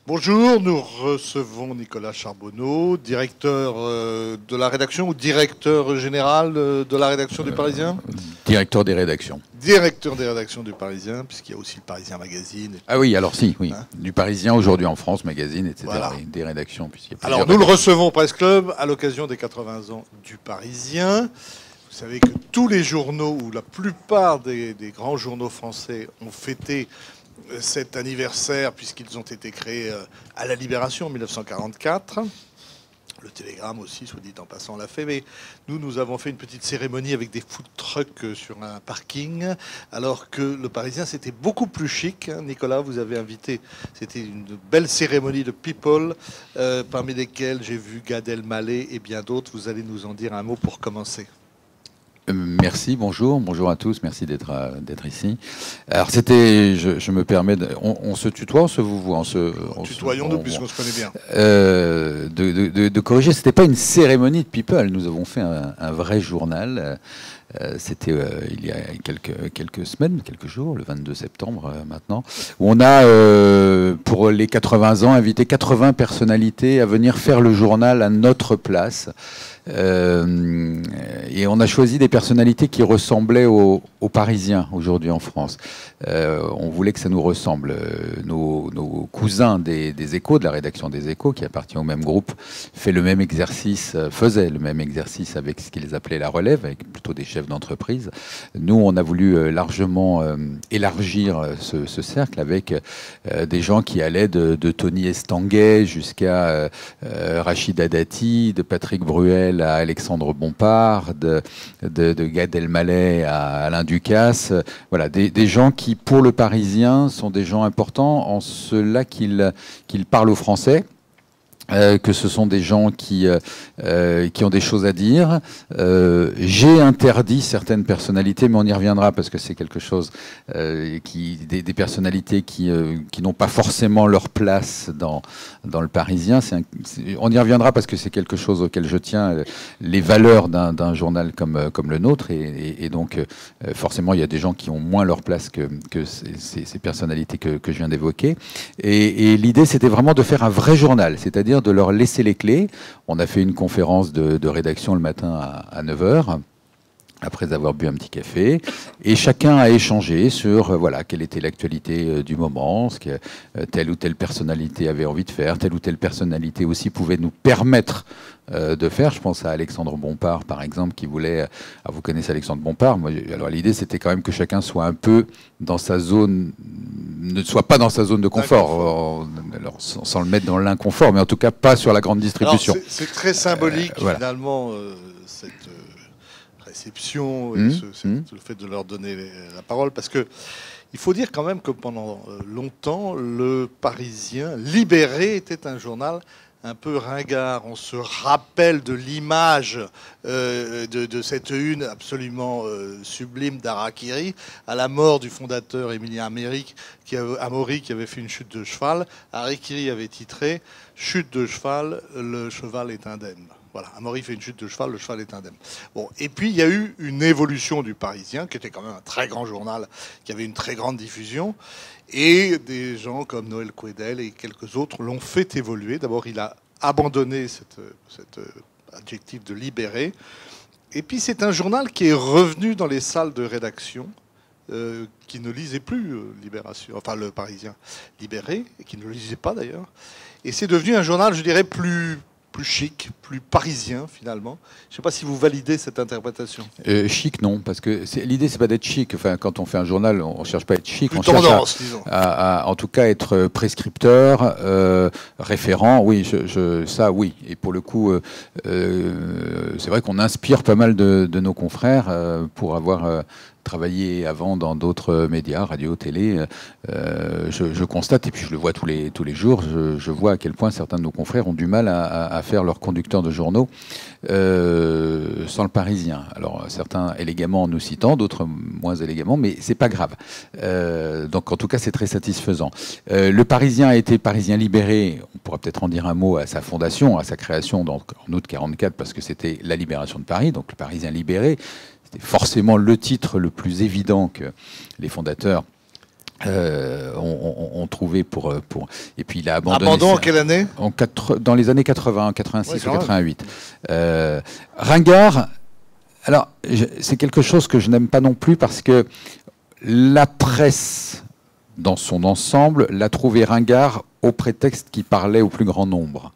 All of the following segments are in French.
Bonjour, nous recevons Nicolas Charbonneau, directeur de la rédaction ou directeur général de la rédaction du Parisien? Directeur des rédactions. Directeur des rédactions du Parisien, puisqu'il y a aussi le Parisien Magazine. Ah oui, alors si, oui. Hein, du Parisien, aujourd'hui en France, Magazine, etc. voilà. Des rédactions. Alors nous le recevons au Presse Club à l'occasion des 80 ans du Parisien. Vous savez que tous les journaux, ou la plupart des grands journaux français, ont fêté cet anniversaire puisqu'ils ont été créés à la Libération en 1944. Le Télégramme aussi, soit dit en passant, l'a fait. Mais nous avons fait une petite cérémonie avec des food trucks sur un parking, alors que le Parisien, c'était beaucoup plus chic. Nicolas, vous avez invité, c'était une belle cérémonie de people, parmi lesquels j'ai vu Gad Elmaleh et bien d'autres. Vous allez nous en dire un mot pour commencer. Merci, bonjour à tous, merci d'être ici. Alors c'était, je me permets, on se tutoie, on se vous voit, tutoyons-nous puisqu'on se connaît bien. De corriger, c'était pas une cérémonie de people, nous avons fait un vrai journal. C'était il y a quelques semaines, quelques jours, le 22 septembre maintenant, où on a, pour les 80 ans, invité 80 personnalités à venir faire le journal à notre place. Et on a choisi des personnalités qui ressemblaient aux Parisiens aujourd'hui en France. On voulait que ça nous ressemble. Nos cousins des Échos, de la rédaction des Échos, qui appartient au même groupe, faisaient le même exercice avec ce qu'ils appelaient la relève, avec plutôt des chefs d'entreprise. Nous, on a voulu largement élargir ce cercle avec des gens qui allaient de Tony Estanguet jusqu'à Rachida Dati, de Patrick Bruel à Alexandre Bompard, de Gad Elmaleh à Alain Ducasse. Voilà, des gens qui, pour le Parisien, sont des gens importants en cela qu'ils parlent au Français. Que ce sont des gens qui ont des choses à dire. J'ai interdit certaines personnalités, mais on y reviendra parce que c'est quelque chose des personnalités qui n'ont pas forcément leur place dans le Parisien. On y reviendra parce que c'est quelque chose auquel je tiens, les valeurs d'un journal comme le nôtre, et donc forcément il y a des gens qui ont moins leur place que ces personnalités que je viens d'évoquer. Et l'idée, c'était vraiment de faire un vrai journal, c'est-à-dire de leur laisser les clés. On a fait une conférence de rédaction le matin à 9h, après avoir bu un petit café, et chacun a échangé sur voilà, quelle était l'actualité du moment, ce que telle ou telle personnalité avait envie de faire, telle ou telle personnalité aussi pouvait nous permettre de faire. Je pense à Alexandre Bompard, par exemple, qui voulait... vous connaissez Alexandre Bompard. Alors l'idée, c'était quand même que chacun soit un peu dans sa zone... ne soit pas dans sa zone de confort, alors, sans le mettre dans l'inconfort, mais en tout cas pas sur la grande distribution. C'est très symbolique, voilà. Finalement, cette réception, et le fait de leur donner la parole, parce que il faut dire quand même que pendant longtemps, le Parisien libéré était un journal un peu ringard. On se rappelle de l'image de cette une absolument sublime d'Harakiri à la mort du fondateur Émilien Amaury qui avait fait une chute de cheval. Harakiri avait titré « Chute de cheval, le cheval est indemne ». Voilà, Amaury fait une chute de cheval, le cheval est indemne. Bon, et puis il y a eu une évolution du Parisien, qui était quand même un très grand journal, qui avait une très grande diffusion, et des gens comme Noël Quedel et quelques autres l'ont fait évoluer. D'abord, il a abandonné cet adjectif de libéré, et puis c'est un journal qui est revenu dans les salles de rédaction, qui ne lisait plus Libération, enfin le Parisien libéré, et qui ne le lisait pas d'ailleurs, et c'est devenu un journal, je dirais, plus chic, plus parisien finalement. Je ne sais pas si vous validez cette interprétation. Chic, non, parce que l'idée, c'est pas d'être chic. Enfin, quand on fait un journal, on ne cherche pas à être chic, plus on tendance, cherche à, en tout cas, être prescripteur, référent. Oui, ça, oui. Et pour le coup, c'est vrai qu'on inspire pas mal de nos confrères pour avoir travaillé avant dans d'autres médias, radio, télé. Je constate, et puis je le vois tous les jours, je vois à quel point certains de nos confrères ont du mal à faire leur conducteur de journaux sans le Parisien. Alors certains élégamment en nous citant, d'autres moins élégamment, mais c'est pas grave. Donc en tout cas, c'est très satisfaisant. Le Parisien a été Parisien libéré, on pourra peut-être en dire un mot à sa fondation, à sa création en août 44, parce que c'était la libération de Paris, donc le Parisien libéré. C'était forcément le titre le plus évident que les fondateurs ont trouvé et puis il a abandonné. Abandon en quelle année? Dans les années 80, 86 Oui, ou 88. Ringard, alors c'est quelque chose que je n'aime pas non plus parce que la presse, dans son ensemble, l'a trouvé ringard au prétexte qu'il parlait au plus grand nombre.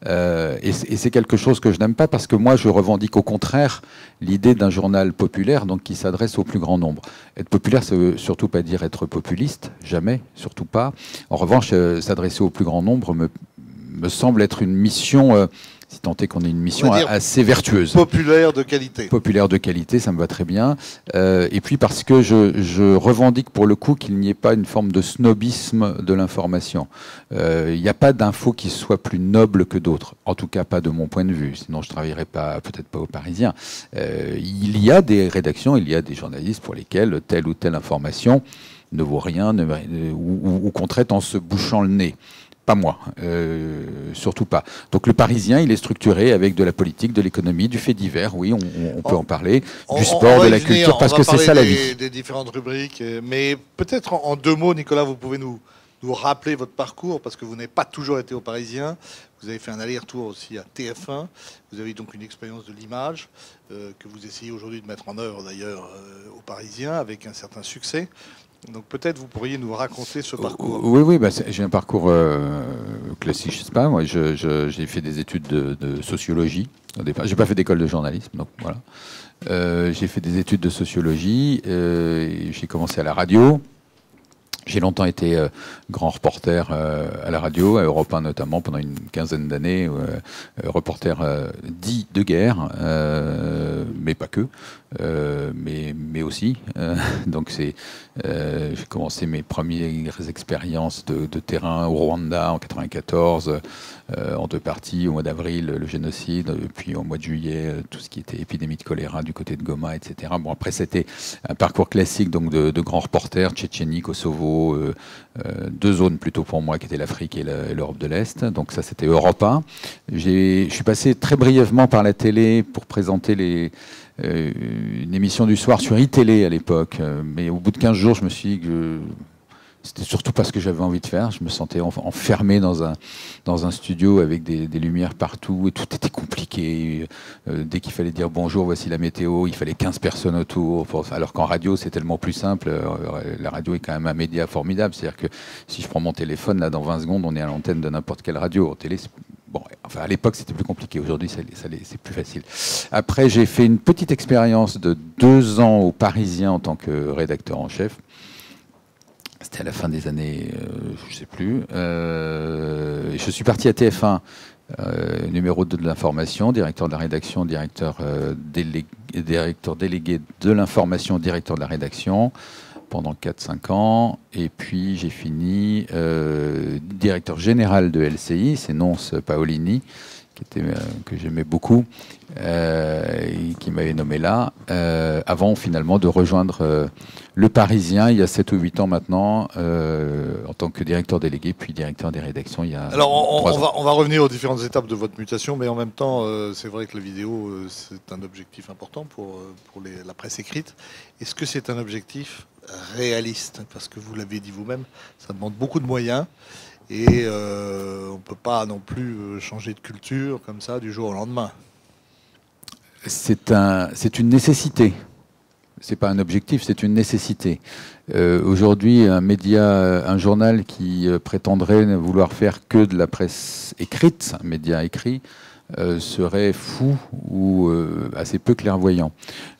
Et c'est quelque chose que je n'aime pas parce que moi, je revendique au contraire l'idée d'un journal populaire, donc qui s'adresse au plus grand nombre. Être populaire, ça veut surtout pas dire être populiste, jamais, surtout pas. En revanche, s'adresser au plus grand nombre me semble être une mission... si tant est qu'on ait une mission assez vertueuse. Populaire de qualité. Populaire de qualité, ça me va très bien. Et puis parce que je revendique pour le coup qu'il n'y ait pas une forme de snobisme de l'information. Il n'y a pas d'info qui soit plus noble que d'autres. En tout cas, pas de mon point de vue. Sinon, je ne travaillerais peut-être pas au Parisien. Il y a des rédactions, il y a des journalistes pour lesquels telle ou telle information ne vaut rien ou qu'on traite en se bouchant le nez. Pas moi, surtout pas. Donc le Parisien, il est structuré avec de la politique, de l'économie, du fait divers, oui, on peut en parler, du sport, de la culture, parce que c'est ça la vie. Des différentes rubriques, mais peut-être en deux mots, Nicolas, vous pouvez nous rappeler votre parcours, parce que vous n'avez pas toujours été au Parisien. Vous avez fait un aller-retour aussi à TF1. Vous avez donc une expérience de l'image que vous essayez aujourd'hui de mettre en œuvre d'ailleurs au Parisien avec un certain succès. Donc peut-être vous pourriez nous raconter ce parcours. Oui, j'ai un parcours classique, je sais pas. Moi, j'ai fait des études de sociologie au départ. J'ai pas fait d'école de journalisme, donc voilà. J'ai fait des études de sociologie. J'ai commencé à la radio. J'ai longtemps été grand reporter à la radio, à Europe 1 notamment, pendant une quinzaine d'années, reporter dit de guerre, mais pas que, mais aussi. Donc j'ai commencé mes premières expériences de terrain au Rwanda en 94, en deux parties, au mois d'avril le génocide, puis au mois de juillet tout ce qui était épidémie de choléra du côté de Goma, etc. Bon, après c'était un parcours classique donc de grand reporter, Tchétchénie, Kosovo, deux zones plutôt pour moi qui étaient l'Afrique et l'Europe de l'Est. Donc ça c'était Europe 1. Je suis passé très brièvement par la télé pour présenter une émission du soir sur iTélé à l'époque. Mais au bout de 15 jours, je me suis dit que c'était surtout pas ce que j'avais envie de faire. Je me sentais enfermé dans un studio avec des lumières partout et tout était compliqué. Dès qu'il fallait dire bonjour, voici la météo, il fallait 15 personnes autour. Alors qu'en radio, c'est tellement plus simple. La radio est quand même un média formidable. C'est-à-dire que si je prends mon téléphone, là, dans 20 secondes, on est à l'antenne de n'importe quelle radio. En télé, bon, enfin, à l'époque, c'était plus compliqué. Aujourd'hui, c'est plus facile. Après, j'ai fait une petite expérience de 2 ans au Parisien en tant que rédacteur en chef. C'était à la fin des années, je ne sais plus. Je suis parti à TF1, numéro 2 de l'information, directeur de la rédaction, directeur délégué de l'information, directeur de la rédaction, pendant 4-5 ans. Et puis j'ai fini directeur général de LCI, c'est Nonce Paolini, que j'aimais beaucoup, et qui m'avait nommé là, avant finalement de rejoindre le Parisien il y a 7 ou 8 ans maintenant, en tant que directeur délégué, puis directeur des rédactions il y a 3 ans. On va revenir aux différentes étapes de votre mutation, mais en même temps, c'est vrai que la vidéo, c'est un objectif important pour la presse écrite. Est-ce que c'est un objectif réaliste? Parce que vous l'avez dit vous-même, ça demande beaucoup de moyens. Et on ne peut pas non plus changer de culture comme ça du jour au lendemain. C'est une nécessité. C'est pas un objectif, c'est une nécessité. Aujourd'hui, un journal qui prétendrait ne vouloir faire que de la presse écrite, un média écrit, serait fou ou assez peu clairvoyant.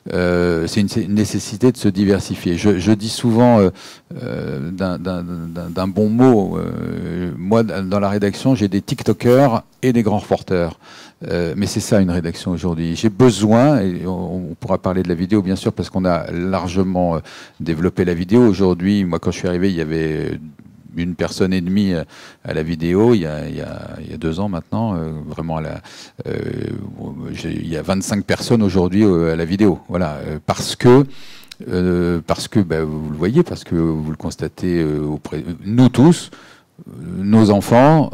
C'est une nécessité de se diversifier. Je dis souvent d'un bon mot, moi dans la rédaction j'ai des TikTokers et des grands reporters. Mais c'est ça une rédaction aujourd'hui. J'ai besoin, et on pourra parler de la vidéo bien sûr parce qu'on a largement développé la vidéo. Aujourd'hui, moi quand je suis arrivé, il y avait 1,5 personne à la vidéo il y a 2 ans maintenant, vraiment il y a 25 personnes aujourd'hui à la vidéo. Voilà, parce que vous le voyez, parce que vous le constatez auprès nous tous, nos enfants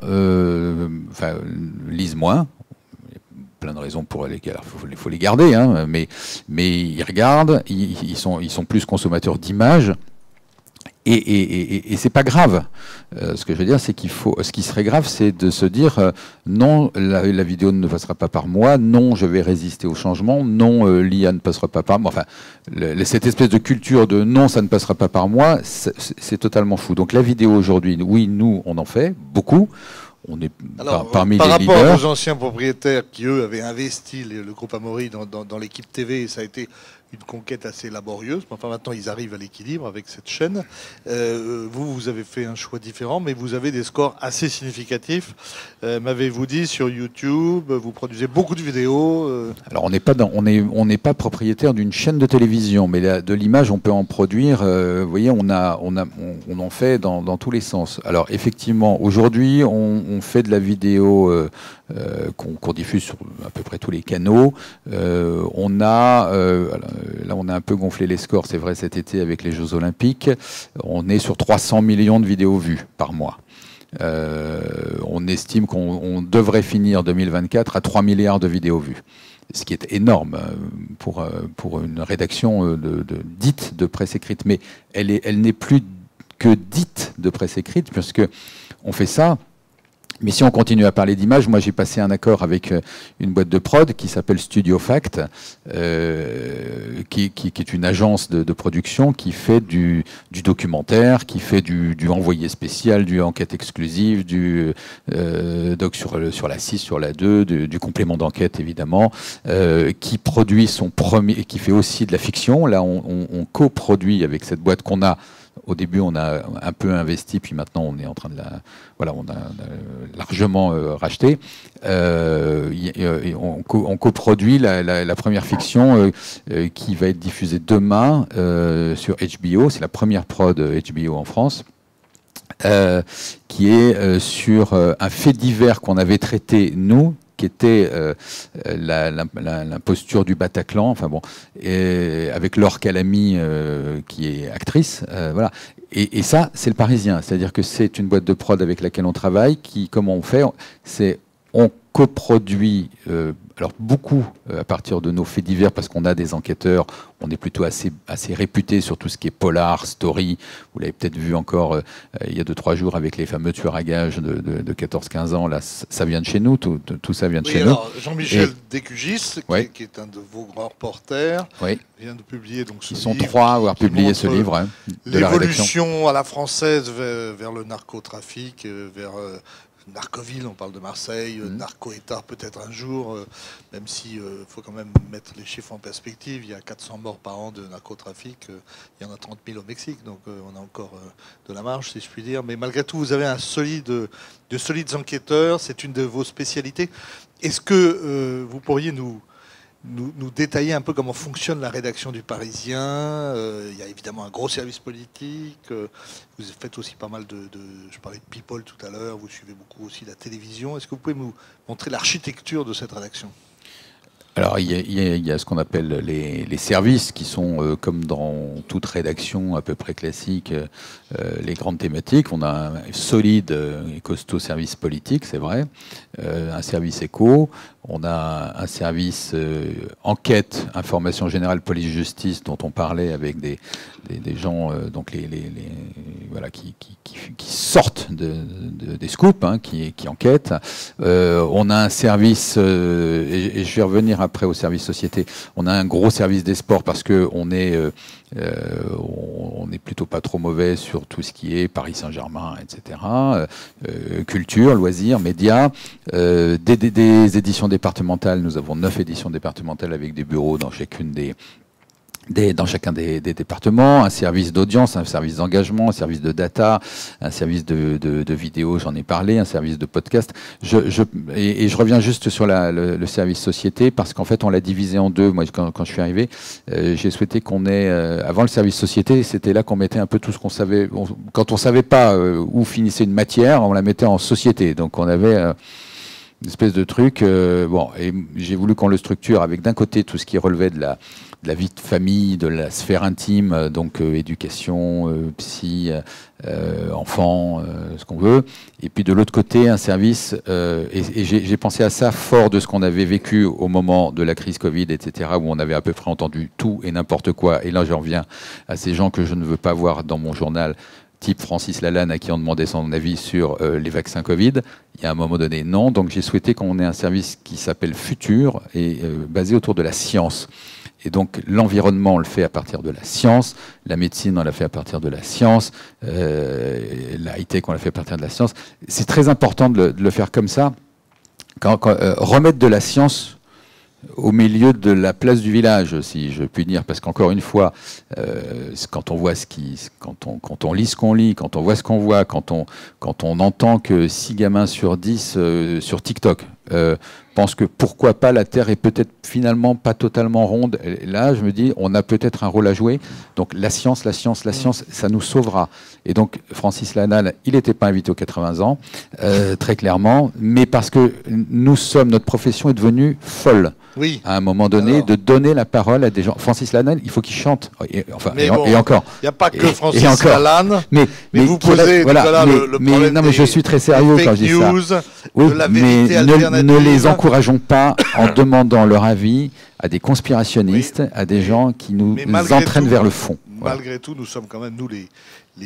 lisent moins. Plein de raisons pour lesquelles il faut les garder, hein, mais ils regardent, ils sont plus consommateurs d'images. Et c'est pas grave. Ce que je veux dire, c'est qu'il faut. Ce qui serait grave, c'est de se dire non, la vidéo ne passera pas par moi. Non, je vais résister au changement. Non, l'IA ne passera pas par moi. Enfin, cette espèce de culture de non, ça ne passera pas par moi, c'est totalement fou. Donc la vidéo aujourd'hui, oui, nous, on en fait beaucoup. On est parmi les leaders. Par rapport aux anciens propriétaires qui, eux, avaient investi le groupe Amaury dans l'équipe TV, ça a été une conquête assez laborieuse. Enfin, maintenant, ils arrivent à l'équilibre avec cette chaîne. Vous avez fait un choix différent, mais vous avez des scores assez significatifs. M'avez-vous dit sur YouTube, vous produisez beaucoup de vidéos. Alors, on n'est pas propriétaire d'une chaîne de télévision, mais de l'image, on peut en produire. Vous voyez, on en fait dans tous les sens. Alors, effectivement, aujourd'hui, on fait de la vidéo qu'on diffuse sur à peu près tous les canaux. Là, on a un peu gonflé les scores, c'est vrai, cet été avec les Jeux Olympiques. On est sur 300 millions de vidéos vues par mois. On estime qu'on devrait finir 2024 à 3 milliards de vidéos vues. Ce qui est énorme pour une rédaction dite de presse écrite. Mais elle n'est plus que dite de presse écrite, puisque on fait ça. Mais si on continue à parler d'image, moi j'ai passé un accord avec une boîte de prod qui s'appelle Studio Fact, qui est une agence de production qui fait du documentaire, qui fait du envoyé spécial, du enquête exclusive, du doc sur la 6, sur la 2, du complément d'enquête évidemment, qui produit son premier, qui fait aussi de la fiction. Là on coproduit avec cette boîte qu'on a. Au début, on a un peu investi, puis maintenant, on est en train de on a largement racheté. On coproduit la première fiction qui va être diffusée demain sur HBO. C'est la première prod HBO en France. Qui est sur un fait divers qu'on avait traité, nous, qui était l'imposture du Bataclan, enfin bon, et avec Laure Calamy qui est actrice, voilà. Et ça, c'est le Parisien, c'est-à-dire que c'est une boîte de prod avec laquelle on travaille, qui, comment on fait, c'est on coproduit, alors beaucoup à partir de nos faits divers, parce qu'on a des enquêteurs, on est plutôt assez réputés sur tout ce qui est polar, story. Vous l'avez peut-être vu encore il y a 2-3 jours avec les fameux tueurs à gages de 14-15 ans. Là, ça vient de chez nous, tout ça vient de chez nous. Jean-Michel Descugis, qui est un de vos grands reporters, vient de publier donc ce livre. Ils sont 3 à avoir publié ce livre. L'évolution à la française vers le narcotrafic, vers... Narcoville, on parle de Marseille, Narco-État peut-être un jour, même si faut quand même mettre les chiffres en perspective. Il y a 400 morts par an de narcotrafic, il y en a 30 000 au Mexique, donc on a encore de la marge, si je puis dire. Mais malgré tout, vous avez de solides enquêteurs, c'est une de vos spécialités. Est-ce que vous pourriez nous détailler un peu comment fonctionne la rédaction du Parisien? Il y a évidemment un gros service politique. Vous faites aussi pas mal je parlais de People tout à l'heure. Vous suivez beaucoup aussi la télévision. Est-ce que vous pouvez nous montrer l'architecture de cette rédaction? Alors, il y a ce qu'on appelle les services qui sont, comme dans toute rédaction à peu près classique, les grandes thématiques. On a un solide et costaud service politique, c'est vrai, un service éco, on a un service enquête, information générale, police-justice, dont on parlait avec des gens donc voilà, qui sortent des scoops, hein, qui enquêtent. On a un service, et je vais revenir après au service société, on a un gros service des sports parce qu'on est plutôt pas trop mauvais sur tout ce qui est Paris Saint-Germain, etc. Culture, loisirs, médias, des éditions départementales. Nous avons 9 éditions départementales avec des bureaux dans chacune dans chacun des départements, un service d'audience, un service d'engagement, un service de data, un service de vidéo, j'en ai parlé, un service de podcast. Et je reviens juste sur le service société, parce qu'en fait, on l'a divisé en deux. Moi, quand je suis arrivé, j'ai souhaité qu'on ait... avant le service société, c'était là qu'on mettait un peu tout ce qu'on savait. Quand on savait pas où finissait une matière, on la mettait en société. Donc, on avait... une espèce de truc, et j'ai voulu qu'on le structure avec d'un côté tout ce qui relevait de la vie de famille, de la sphère intime, donc éducation, psy, enfants, ce qu'on veut. Et puis de l'autre côté, un service, et j'ai pensé à ça fort de ce qu'on avait vécu au moment de la crise Covid, etc., où on avait à peu près entendu tout et n'importe quoi. Et là, j'en reviens à ces gens que je ne veux pas voir dans mon journal, type Francis Lalanne, à qui on demandait son avis sur les vaccins Covid. Il y a un moment donné, non. Donc j'ai souhaité qu'on ait un service qui s'appelle Futur et basé autour de la science. Et donc l'environnement, on le fait à partir de la science, la médecine, on l'a fait à partir de la science, la high-tech, on l'a fait à partir de la science. C'est très important de le faire comme ça. Remettre de la science au milieu de la place du village, si je puis dire, parce qu'encore une fois, quand on voit quand on lit ce qu'on lit, quand on voit ce qu'on voit, quand on entend que 6 gamins sur 10 sur TikTok pensent que pourquoi pas la Terre est peut-être finalement pas totalement ronde. Et là, je me dis, on a peut-être un rôle à jouer. Donc la science, ça nous sauvera. Et donc Francis Lalanne, il n'était pas invité aux 80 ans, très clairement, mais parce que notre profession est devenue folle. Oui. À un moment donné, de donner la parole à des gens. Francis Lalanne, il faut qu'il chante. Et encore. Il n'y a pas que Francis Lalanne. Mais vous posez voilà, le problème. Non, mais je suis très sérieux quand je dis ça. Oui, de la vérité alternative. Ne les encourageons pas en demandant leur avis à des conspirationnistes, à des gens qui nous entraînent vers le fond. Malgré tout, nous sommes quand même, nous, les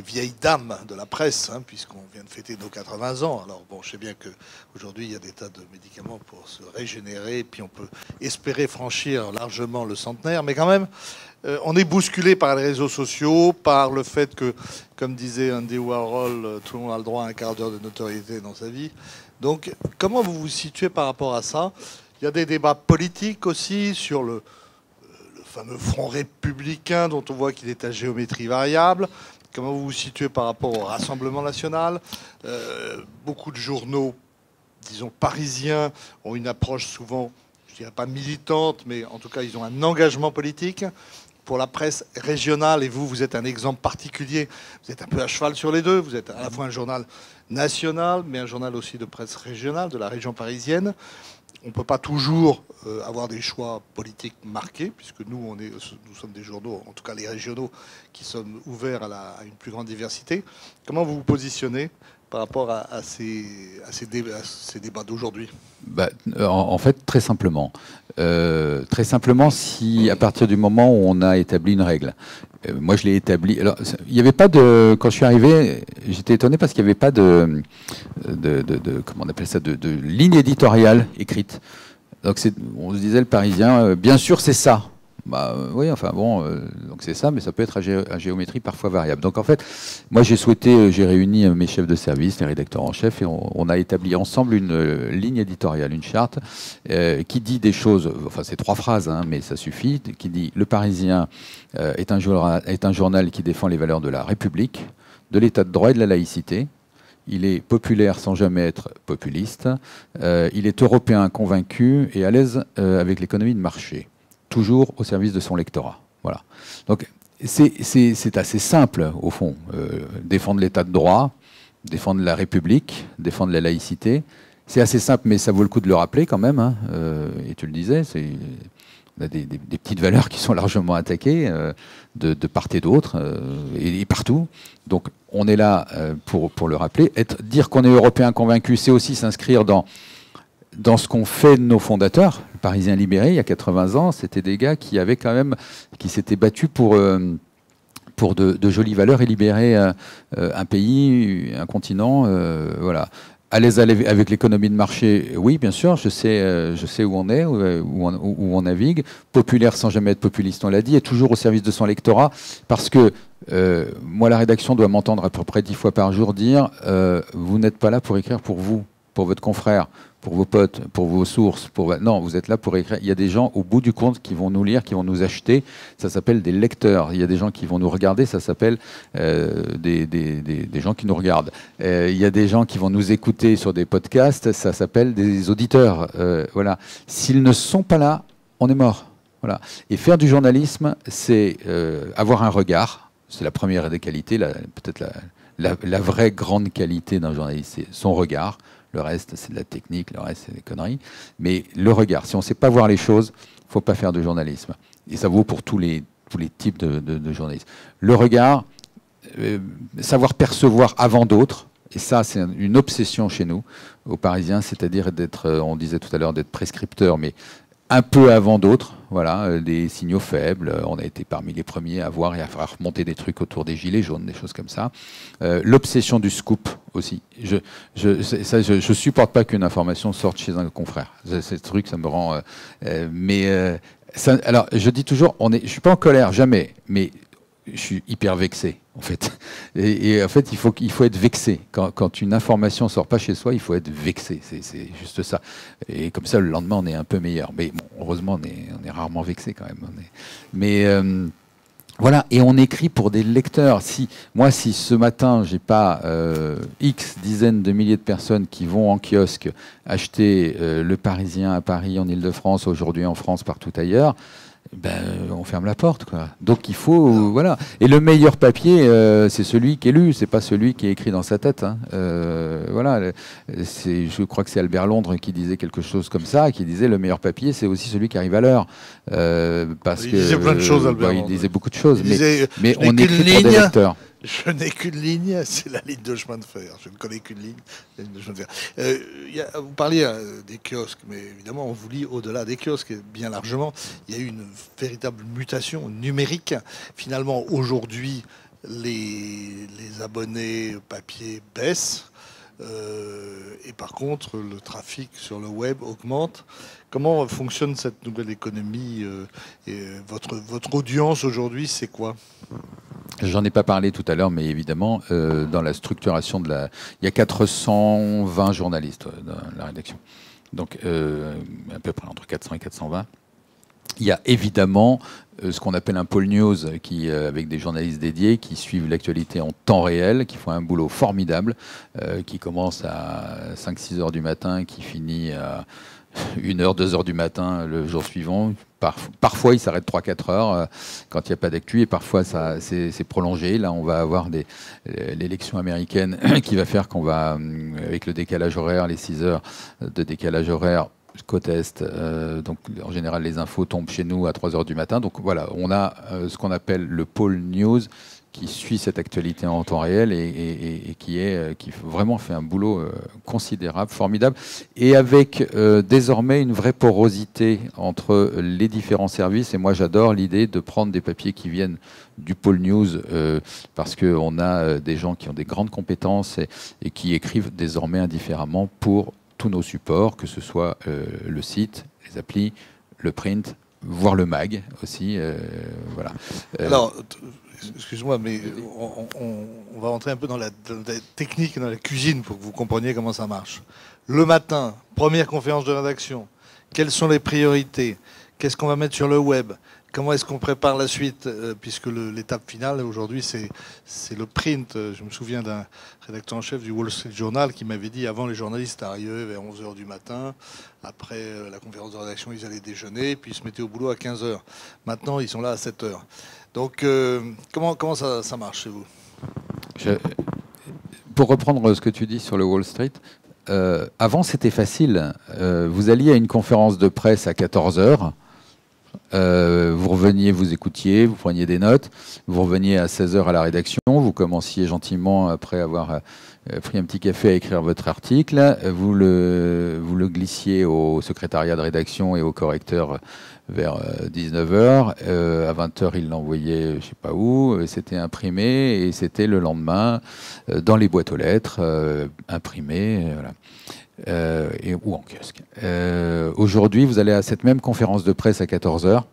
vieilles dames de la presse, hein, puisqu'on vient de fêter nos 80 ans. Alors bon, je sais bien qu'aujourd'hui, il y a des tas de médicaments pour se régénérer, et puis on peut espérer franchir largement le centenaire, mais quand même, on est bousculé par les réseaux sociaux, par le fait que, comme disait Andy Warhol, tout le monde a le droit à un quart d'heure de notoriété dans sa vie. Donc, comment vous vous situez par rapport à ça? Il y a des débats politiques aussi sur le fameux front républicain dont on voit qu'il est à géométrie variable. Comment vous vous situez par rapport au Rassemblement national? Beaucoup de journaux, disons parisiens, ont une approche souvent, je dirais pas militante, mais en tout cas, ils ont un engagement politique. Pour la presse régionale, et vous êtes un exemple particulier, vous êtes un peu à cheval sur les deux, vous êtes à la fois un journal national, mais un journal aussi de presse régionale, de la région parisienne. On ne peut pas toujours avoir des choix politiques marqués, puisque nous sommes des journaux, en tout cas les régionaux, qui sommes ouverts à une plus grande diversité. Comment vous vous positionnez par rapport à ces débats d'aujourd'hui? En fait, très simplement. Si à partir du moment où on a établi une règle, moi je l'ai établi. Alors, il n'y avait pas de. Quand je suis arrivé, j'étais étonné parce qu'il n'y avait pas comment on appelle ça, de ligne éditoriale écrite. Donc on se disait le Parisien, bien sûr c'est ça. Oui, enfin bon, donc c'est ça, mais ça peut être à géométrie parfois variable. Donc en fait, moi j'ai réuni mes chefs de service, les rédacteurs en chef, et on a établi ensemble une ligne éditoriale, une charte, qui dit des choses, enfin c'est 3 phrases, hein, mais ça suffit, qui dit « Le Parisien est un journal qui défend les valeurs de la République, de l'état de droit et de la laïcité. Il est populaire sans jamais être populiste. Il est européen convaincu et à l'aise avec l'économie de marché. Toujours au service de son lectorat. » Voilà. Donc c'est assez simple, au fond. Défendre l'état de droit, défendre la République, défendre la laïcité. C'est assez simple, mais ça vaut le coup de le rappeler quand même. Hein. Et tu le disais, on a des petites valeurs qui sont largement attaquées de part et d'autre, et partout. Donc on est là pour le rappeler. Dire qu'on est européen convaincu, c'est aussi s'inscrire dans ce qu'ont fait nos fondateurs. Le Parisien libéré, il y a 80 ans, c'était des gars qui s'étaient battus pour de jolies valeurs et libérer un pays, un continent, voilà. À l'aise avec l'économie de marché, oui, bien sûr, je sais où on est, où on navigue. Populaire sans jamais être populiste, on l'a dit, et toujours au service de son lectorat, parce que moi, la rédaction doit m'entendre à peu près 10 fois par jour dire vous n'êtes pas là pour écrire pour vous, pour votre confrère, pour vos potes, pour vos sources. Non, vous êtes là pour écrire. Il y a des gens, au bout du compte, qui vont nous lire, qui vont nous acheter. Ça s'appelle des lecteurs. Il y a des gens qui vont nous regarder. Ça s'appelle des gens qui nous regardent. Il y a des gens qui vont nous écouter sur des podcasts. Ça s'appelle des auditeurs. Voilà. S'ils ne sont pas là, on est mort. Voilà. Et faire du journalisme, c'est avoir un regard. C'est la première des qualités, peut-être la vraie grande qualité d'un journaliste, c'est son regard. Le reste, c'est de la technique, le reste, c'est des conneries. Mais le regard, si on ne sait pas voir les choses, il ne faut pas faire de journalisme. Et ça vaut pour tous les types de journalistes. Le regard, savoir percevoir avant d'autres, et ça, c'est une obsession chez nous, aux Parisiens, c'est-à-dire d'être, on disait tout à l'heure, d'être prescripteur, mais un peu avant d'autres, voilà, des signaux faibles. On a été parmi les premiers à voir et à faire remonter des trucs autour des gilets jaunes, des choses comme ça. L'obsession du scoop aussi. Je supporte pas qu'une information sorte chez un confrère. Ce truc, ça me rend. Alors, je dis toujours, je suis pas en colère, jamais, mais je suis hyper vexé, en fait. Et en fait, il faut être vexé. Quand une information sort pas chez soi, il faut être vexé. C'est juste ça. Et comme ça, le lendemain, on est un peu meilleur. Mais bon, heureusement, on est rarement vexé quand même. Voilà, et on écrit pour des lecteurs. Si ce matin, j'ai pas X dizaines de milliers de personnes qui vont en kiosque acheter Le Parisien à Paris, en Ile-de-France, aujourd'hui en France, partout ailleurs, on ferme la porte, quoi. Donc il faut, voilà. Et le meilleur papier, c'est celui qui est lu, c'est pas celui qui est écrit dans sa tête. Hein. Voilà. Je crois que c'est Albert Londres qui disait quelque chose comme ça, qui disait le meilleur papier, c'est aussi celui qui arrive à l'heure. Parce il disait plein de choses, Albert Londres. Il disait beaucoup de choses, mais on écrit pour des lecteurs. Je n'ai qu'une ligne, c'est la ligne de chemin de fer. Je ne connais qu'une ligne, la ligne de chemin de fer. Vous parliez des kiosques, mais évidemment, on vous lit au-delà des kiosques, bien largement. Il y a eu une véritable mutation numérique. Finalement, aujourd'hui, les abonnés papier baissent. Et par contre, le trafic sur le web augmente. Comment fonctionne cette nouvelle économie et votre audience aujourd'hui, c'est quoi ? J'en ai pas parlé tout à l'heure, mais évidemment, dans la structuration il y a 420 journalistes dans la rédaction. Donc, à peu près entre 400 et 420. Il y a évidemment ce qu'on appelle un pôle news, avec des journalistes dédiés qui suivent l'actualité en temps réel, qui font un boulot formidable, qui commence à 5-6 heures du matin, qui finit à 1h, 2h du matin le jour suivant. Parfois, il s'arrête 3-4 heures quand il n'y a pas d'actu, et parfois, c'est prolongé. Là, on va avoir l'élection américaine qui va faire qu'on va, avec le décalage horaire, les 6 heures de décalage horaire, côte Est, donc en général, les infos tombent chez nous à 3 heures du matin. Donc voilà, on a ce qu'on appelle le pôle news, qui suit cette actualité en temps réel et qui vraiment fait un boulot considérable, formidable, et avec désormais une vraie porosité entre les différents services. Et moi, j'adore l'idée de prendre des papiers qui viennent du pôle news, parce qu'on a des gens qui ont des grandes compétences et qui écrivent désormais indifféremment pour tous nos supports, que ce soit le site, les applis, le print, voire le mag aussi. Voilà. Alors, excuse-moi, mais on va rentrer un peu dans la technique, dans la cuisine, pour que vous compreniez comment ça marche. Le matin, première conférence de rédaction. Quelles sont les priorités? Qu'est-ce qu'on va mettre sur le web? Comment est-ce qu'on prépare la suite? Puisque l'étape finale, aujourd'hui, c'est le print. Je me souviens d'un rédacteur en chef du Wall Street Journal qui m'avait dit, avant, les journalistes arrivaient vers 11h du matin. Après la conférence de rédaction, ils allaient déjeuner, puis ils se mettaient au boulot à 15h. Maintenant, ils sont là à 7h. Donc, comment ça marche chez vous? Pour reprendre ce que tu dis sur le Wall Street, avant, c'était facile. Vous alliez à une conférence de presse à 14h. Vous reveniez, vous écoutiez, vous preniez des notes, vous reveniez à 16h à la rédaction, vous commenciez gentiment, après avoir pris un petit café, à écrire votre article, vous le glissiez au secrétariat de rédaction et au correcteur vers 19h, à 20h il l'envoyait je sais pas où, c'était imprimé et c'était le lendemain dans les boîtes aux lettres, imprimé, voilà. Ou en kiosque. Aujourd'hui, vous allez à cette même conférence de presse à 14h.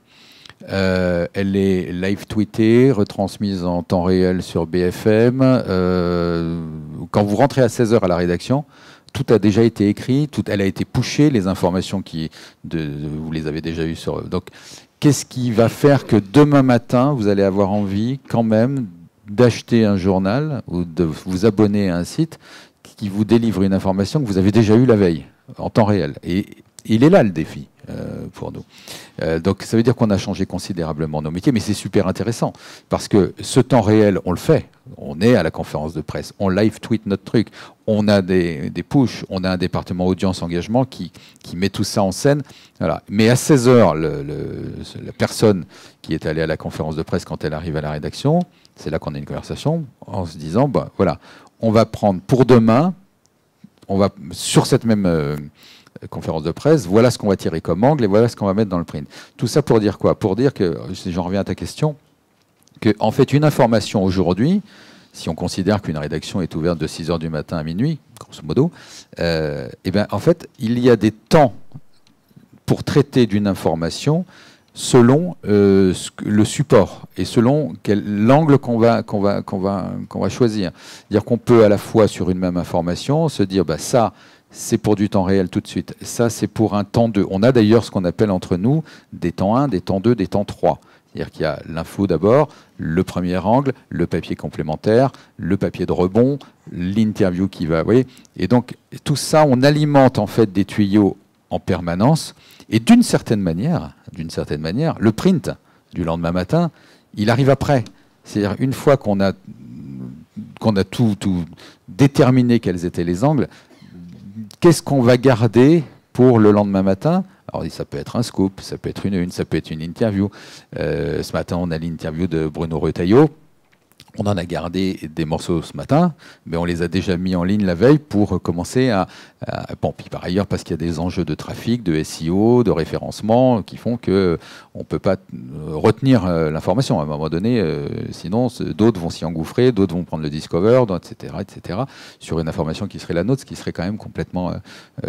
Elle est live tweetée, retransmise en temps réel sur BFM. Quand vous rentrez à 16h à la rédaction, tout a déjà été écrit, elle a été pushée, les informations vous les avez déjà eues sur... Donc, qu'est-ce qui va faire que demain matin, vous allez avoir envie quand même d'acheter un journal ou de vous abonner à un site qui vous délivre une information que vous avez déjà eue la veille, en temps réel? Et il est là le défi. pour nous. Donc ça veut dire qu'on a changé considérablement nos métiers, mais c'est super intéressant, parce que ce temps réel, on le fait. On est à la conférence de presse, on live tweet notre truc, on a des pushs, on a un département audience engagement qui met tout ça en scène. Voilà. Mais à 16 heures, la personne qui est allée à la conférence de presse, quand elle arrive à la rédaction, c'est là qu'on a une conversation en se disant, bah, voilà, on va prendre pour demain, on va sur cette même conférence de presse, voilà ce qu'on va tirer comme angle et voilà ce qu'on va mettre dans le print. Tout ça pour dire quoi? Pour dire que, si j'en reviens à ta question, que en fait une information aujourd'hui, si on considère qu'une rédaction est ouverte de 6 heures du matin à minuit, grosso modo, et ben en fait il y a des temps pour traiter d'une information selon le support et selon l'angle qu'on va choisir. C'est-à-dire qu'on peut à la fois sur une même information se dire bah ça c'est pour du temps réel tout de suite, ça c'est pour un temps 2. On a d'ailleurs ce qu'on appelle entre nous des temps 1, des temps 2, des temps 3. C'est-à-dire qu'il y a l'info d'abord, le premier angle, le papier complémentaire, le papier de rebond, l'interview qui va, vous voyez. Et donc tout ça, on alimente en fait des tuyaux en permanence. Et d'une certaine manière, le print du lendemain matin, il arrive après. C'est-à-dire une fois qu'on a tout déterminé quels étaient les angles, qu'est-ce qu'on va garder pour le lendemain matin? Alors ça peut être un scoop, ça peut être une, ça peut être une interview. Ce matin, on a l'interview de Bruno Retailleau. On en a gardé des morceaux ce matin, mais on les a déjà mis en ligne la veille pour commencer bon, puis par ailleurs, parce qu'il y a des enjeux de trafic, de SEO, de référencement, qui font qu'on ne peut pas retenir l'information. À un moment donné, sinon, d'autres vont s'y engouffrer, d'autres vont prendre le Discover, etc., sur une information qui serait la nôtre, ce qui serait quand même complètement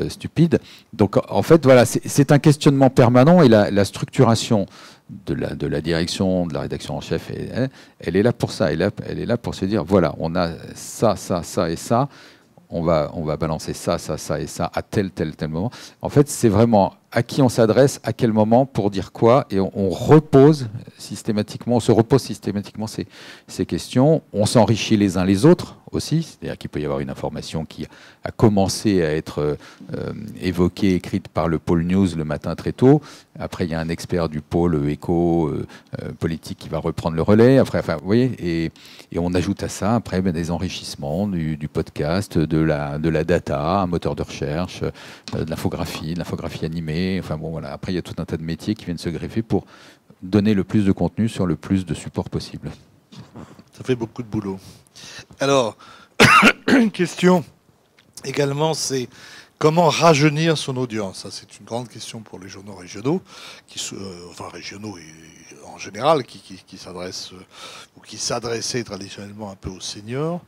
stupide. Donc, en fait, voilà, c'est un questionnement permanent, et la structuration de la direction, de la rédaction en chef, elle est là pour ça. Elle est là pour se dire, voilà, on a ça, ça, ça et ça, on va balancer ça, ça, ça et ça à tel moment. En fait, c'est vraiment à qui on s'adresse, à quel moment, pour dire quoi, et on repose systématiquement, on se repose systématiquement ces questions. On s'enrichit les uns les autres aussi, c'est-à-dire qu'il peut y avoir une information qui a commencé à être évoquée, écrite par le pôle news le matin très tôt. Après, il y a un expert du pôle éco politique qui va reprendre le relais. Après, enfin, vous voyez, et on ajoute à ça après des enrichissements du podcast, de la data, un moteur de recherche, de l'infographie animée. Enfin bon, voilà. Après, il y a tout un tas de métiers qui viennent se greffer pour donner le plus de contenu sur le plus de supports possible. Ça fait beaucoup de boulot. Alors, une question également, c'est comment rajeunir son audience? Ça, c'est une grande question pour les journaux régionaux, régionaux et en général, qui s'adressent ou qui s'adressaient traditionnellement un peu aux seniors.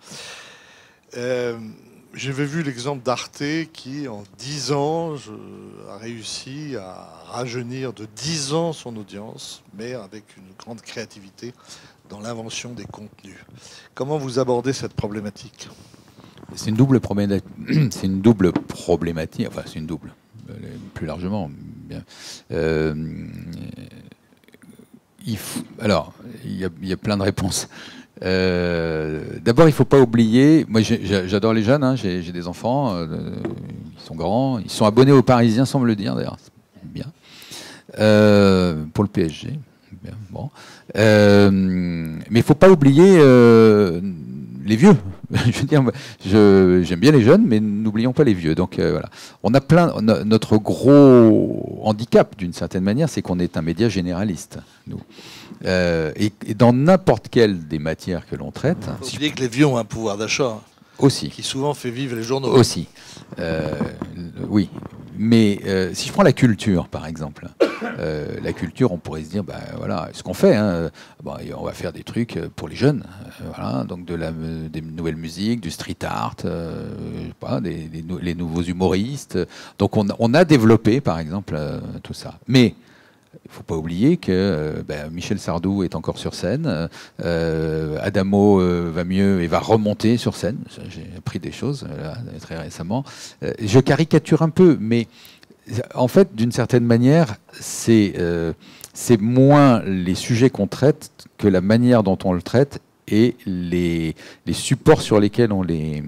J'avais vu l'exemple d'Arte qui, en 10 ans, a réussi à rajeunir de 10 ans son audience, mais avec une grande créativité dans l'invention des contenus. Comment vous abordez cette problématique? C'est une double problématique. C'est une double problématique. Enfin, c'est une double. Plus largement. Bien. Alors, il y a plein de réponses. D'abord, il ne faut pas oublier, moi j'adore les jeunes, hein, j'ai des enfants, ils sont grands, ils sont abonnés aux Parisiens sans me le dire d'ailleurs, c'est bien, pour le PSG, bien, bon. Mais il ne faut pas oublier les vieux. Je veux dire, j'aime bien les jeunes, mais n'oublions pas les vieux. Donc voilà, on a notre gros handicap d'une certaine manière, c'est qu'on est un média généraliste, nous. Et dans n'importe quelle des matières que l'on traite. Il faut oublier que les vieux ont un pouvoir d'achat aussi, qui souvent fait vivre les journaux. Aussi, oui. Mais si je prends la culture, par exemple, la culture, on pourrait se dire, ben voilà, ce qu'on fait, hein, on va faire des trucs pour les jeunes, voilà, donc des nouvelles musiques, du street art, les nouveaux humoristes. Donc on a développé, par exemple, tout ça. Mais il ne faut pas oublier que Michel Sardou est encore sur scène, Adamo va mieux et va remonter sur scène. J'ai appris des choses là, très récemment. Je caricature un peu, mais en fait, d'une certaine manière, c'est moins les sujets qu'on traite que la manière dont on le traite et les supports sur lesquels on les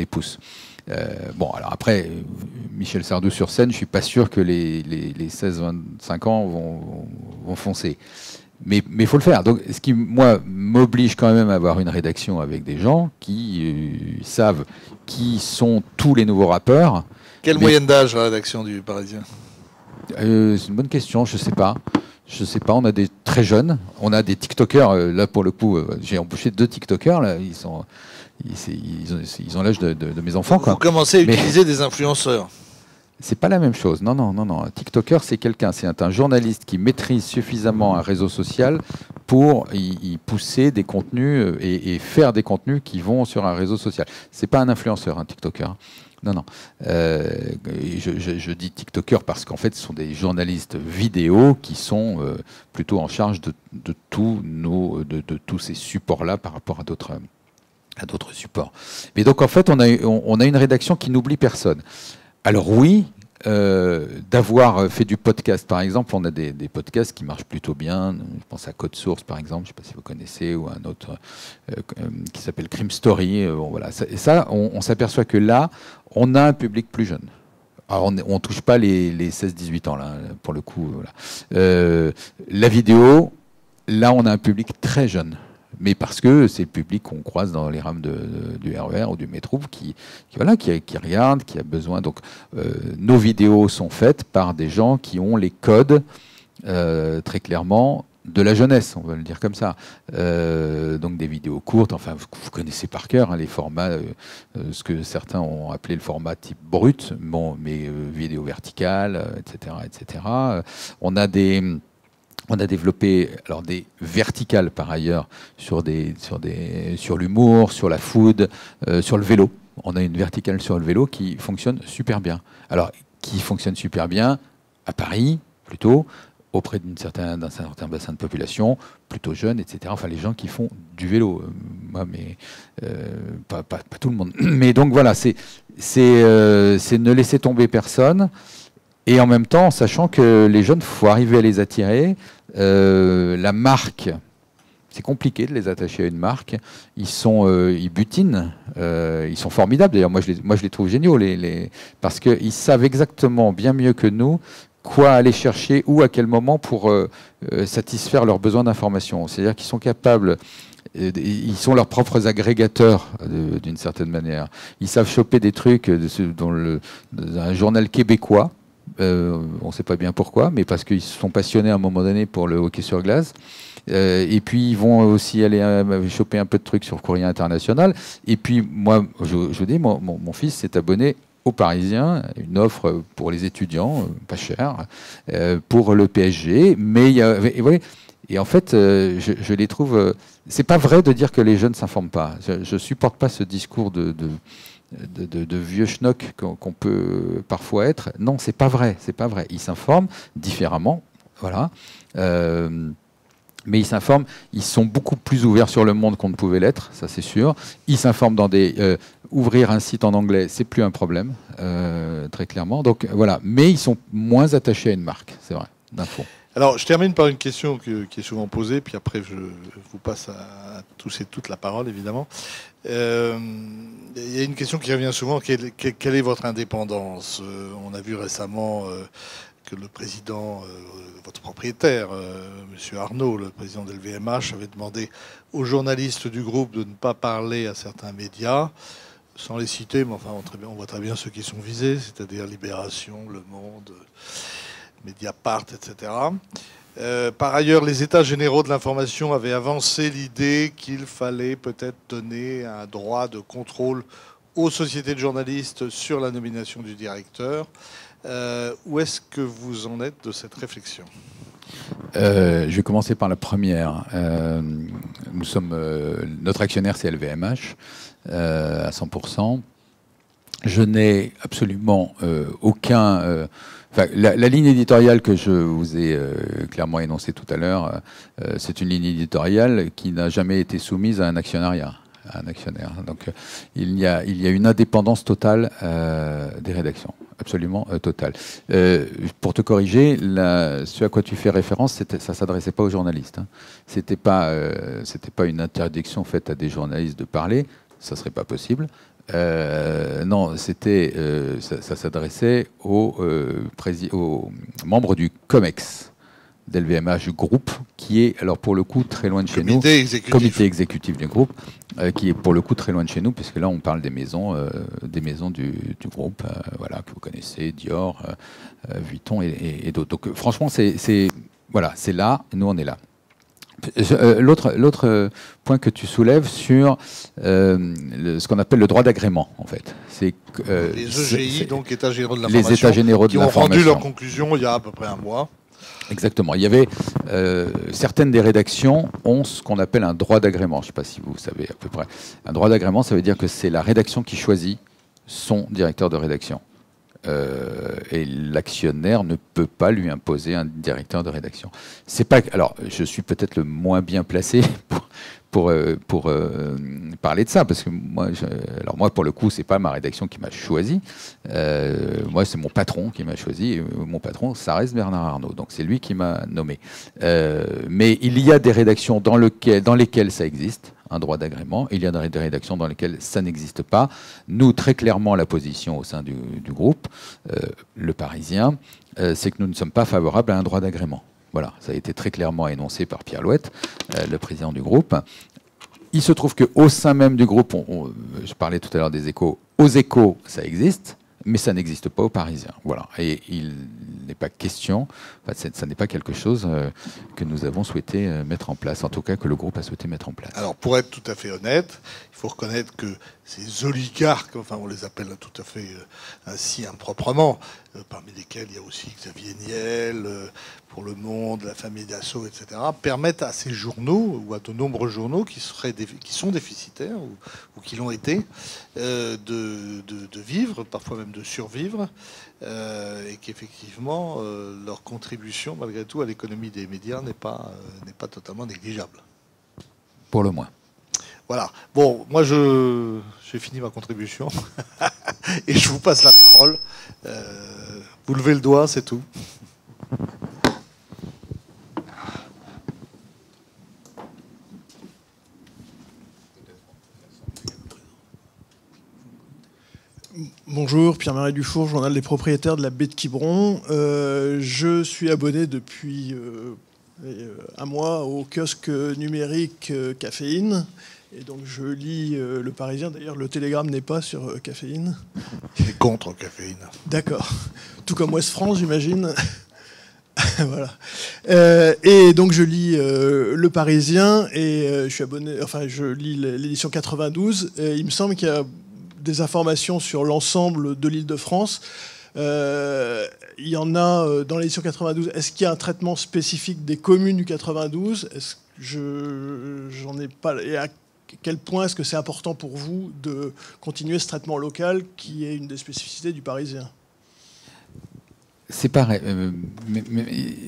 pousse. Bon, alors après, Michel Sardou sur scène, je suis pas sûr que les 16-25 ans vont foncer. Mais il faut le faire. Donc, ce qui, moi, m'oblige quand même à avoir une rédaction avec des gens qui savent qui sont tous les nouveaux rappeurs. Quelle moyenne d'âge la rédaction du Parisien? C'est une bonne question, je sais pas. Je sais pas, on a des très jeunes, on a des TikTokers, là pour le coup, j'ai embauché 2 TikTokers, là, ils ont l'âge de mes enfants. Quoi. Vous commencez à utiliser des influenceurs. C'est pas la même chose. Non. Un TikToker, c'est un journaliste qui maîtrise suffisamment un réseau social pour y pousser des contenus et faire des contenus qui vont sur un réseau social. C'est pas un influenceur, un TikToker. Non. Je dis TikTokers parce qu'en fait, ce sont des journalistes vidéo qui sont plutôt en charge de tous ces supports-là par rapport à d'autres supports. Mais donc, en fait, on a une rédaction qui n'oublie personne. Alors oui, d'avoir fait du podcast, par exemple, on a des podcasts qui marchent plutôt bien. Je pense à Code Source, par exemple, je ne sais pas si vous connaissez, ou un autre qui s'appelle Crime Story. Voilà. Et ça, on s'aperçoit que là, on a un public plus jeune. Alors, on ne touche pas les 16-18 ans, là, pour le coup. Voilà. La vidéo, là, on a un public très jeune. Mais parce que c'est le public qu'on croise dans les rames du RER ou du métro qui regarde, qui a besoin. Donc, nos vidéos sont faites par des gens qui ont les codes, très clairement, de la jeunesse, on va le dire comme ça. Donc, des vidéos courtes, enfin, vous connaissez par cœur hein, les formats, ce que certains ont appelé le format type brut, bon, mais vidéo verticale, etc. On a développé alors des verticales par ailleurs sur l'humour, sur la food, sur le vélo. On a une verticale sur le vélo qui fonctionne super bien. Alors, qui fonctionne super bien à Paris, plutôt, auprès d'un certain bassin de population, plutôt jeune, etc. Enfin, les gens qui font du vélo. Moi, mais pas tout le monde. Mais donc voilà, c'est ne laisser tomber personne. Et en même temps, sachant que les jeunes, il faut arriver à les attirer. La marque, c'est compliqué de les attacher à une marque. Ils butinent, ils sont formidables. D'ailleurs, moi, je les trouve géniaux, parce qu'ils savent exactement, bien mieux que nous, quoi aller chercher, où, à quel moment pour satisfaire leurs besoins d'information. C'est-à-dire qu'ils sont capables... Ils sont leurs propres agrégateurs d'une certaine manière. Ils savent choper des trucs dans un journal québécois. On ne sait pas bien pourquoi, mais parce qu'ils se sont passionnés à un moment donné pour le hockey sur glace. Et puis, ils vont aussi aller choper un peu de trucs sur Courrier International. Et puis, moi, je vous dis, mon fils s'est abonné au Parisien, une offre pour les étudiants, pas cher, pour le PSG. Mais et en fait, je les trouve... c'est pas vrai de dire que les jeunes ne s'informent pas. Je ne supporte pas ce discours de vieux schnock qu'on peut parfois être. Non, c'est pas vrai. Ils s'informent différemment, voilà. Mais ils s'informent. Ils sont beaucoup plus ouverts sur le monde qu'on ne pouvait l'être, ça c'est sûr. Ils s'informent dans ouvrir un site en anglais, c'est plus un problème, très clairement. Donc voilà. Mais ils sont moins attachés à une marque, c'est vrai, d'info. Alors, je termine par une question qui est souvent posée, puis après je vous passe à tous et toutes la parole, évidemment. Il y a une question qui revient souvent, quelle est votre indépendance? On a vu récemment que le président, votre propriétaire, M. Arnaud, le président de LVMH, avait demandé aux journalistes du groupe de ne pas parler à certains médias, sans les citer, mais enfin on voit très bien ceux qui sont visés, c'est-à-dire Libération, Le Monde... Mediapart, etc. Par ailleurs, les États généraux de l'information avaient avancé l'idée qu'il fallait peut-être donner un droit de contrôle aux sociétés de journalistes sur la nomination du directeur. Où est-ce que vous en êtes de cette réflexion ? Je vais commencer par la première. Notre actionnaire, c'est LVMH, à 100%. Je n'ai absolument aucun... la ligne éditoriale que je vous ai clairement énoncée tout à l'heure, c'est une ligne éditoriale qui n'a jamais été soumise à un actionnariat, à un actionnaire. Donc il y a une indépendance totale des rédactions, absolument total. Pour te corriger, ce à quoi tu fais référence, ça ne s'adressait pas aux journalistes. Hein. C'était pas une interdiction faite à des journalistes de parler, ça ne serait pas possible. Non, ça s'adressait aux membres du COMEX, d'LVMH Group, qui est, alors pour le coup, très loin de chez nous. Comité exécutif du groupe, qui est pour le coup très loin de chez nous, puisque là, on parle des maisons du groupe, voilà, que vous connaissez, Dior, Vuitton et d'autres. Donc, franchement, c'est là, nous, on est là. L'autre point que tu soulèves sur ce qu'on appelle le droit d'agrément, en fait. Les EGI, donc États généraux de l'information, les États généraux de l'information, qui ont rendu leur conclusion il y a à peu près un mois. Exactement. Il y avait certaines des rédactions ont ce qu'on appelle un droit d'agrément. Je ne sais pas si vous savez à peu près. Un droit d'agrément, ça veut dire que c'est la rédaction qui choisit son directeur de rédaction. Et l'actionnaire ne peut pas lui imposer un directeur de rédaction. C'est pas. Alors, je suis peut-être le moins bien placé pour parler de ça, parce que moi, pour le coup, c'est pas ma rédaction qui m'a choisi. Moi, c'est mon patron qui m'a choisi. Et mon patron, ça reste Bernard Arnault. Donc, c'est lui qui m'a nommé. Mais il y a des rédactions dans lesquelles ça existe, un droit d'agrément. Il y a des rédactions dans lesquelles ça n'existe pas. Nous, très clairement, la position au sein du groupe, Le Parisien, c'est que nous ne sommes pas favorables à un droit d'agrément. Voilà, ça a été très clairement énoncé par Pierre Louette, le président du groupe. Il se trouve qu'au sein même du groupe, je parlais tout à l'heure des Échos, aux Échos, ça existe, mais ça n'existe pas aux Parisiens. Voilà. Et il n'est pas question, ça n'est pas quelque chose que nous avons souhaité mettre en place, en tout cas que le groupe a souhaité mettre en place. Alors, pour être tout à fait honnête, il faut reconnaître que ces oligarques, enfin on les appelle tout à fait ainsi improprement, parmi lesquels il y a aussi Xavier Niel, pour Le Monde, la famille Dassault, etc., permettent à ces journaux, ou à de nombreux journaux qui sont déficitaires, ou qui l'ont été, de vivre, parfois même de survivre, et qu'effectivement, leur contribution, malgré tout, à l'économie des médias n'est pas totalement négligeable. Pour le moins. Voilà. Bon, moi, j'ai fini ma contribution. Et je vous passe la parole. Vous levez le doigt, c'est tout. Bonjour, Pierre-Marie Dufour, journal des propriétaires de la baie de Quiberon. Je suis abonné depuis un mois au kiosque numérique Caféine. Et donc je lis Le Parisien. D'ailleurs, le Télégramme n'est pas sur Caféine. Il est contre Caféine. D'accord. Tout comme Ouest France, j'imagine. Voilà. Et donc je lis Le Parisien et je suis abonné. Enfin, je lis l'édition 92. Et il me semble qu'il y a des informations sur l'ensemble de l'Île-de-France. Il y en a dans l'édition 92. Est-ce qu'il y a un traitement spécifique des communes du 92 ? Est-ce que j'en ai pas. Et à quel point est-ce que c'est important pour vous de continuer ce traitement local qui est une des spécificités du Parisien ? C'est pareil,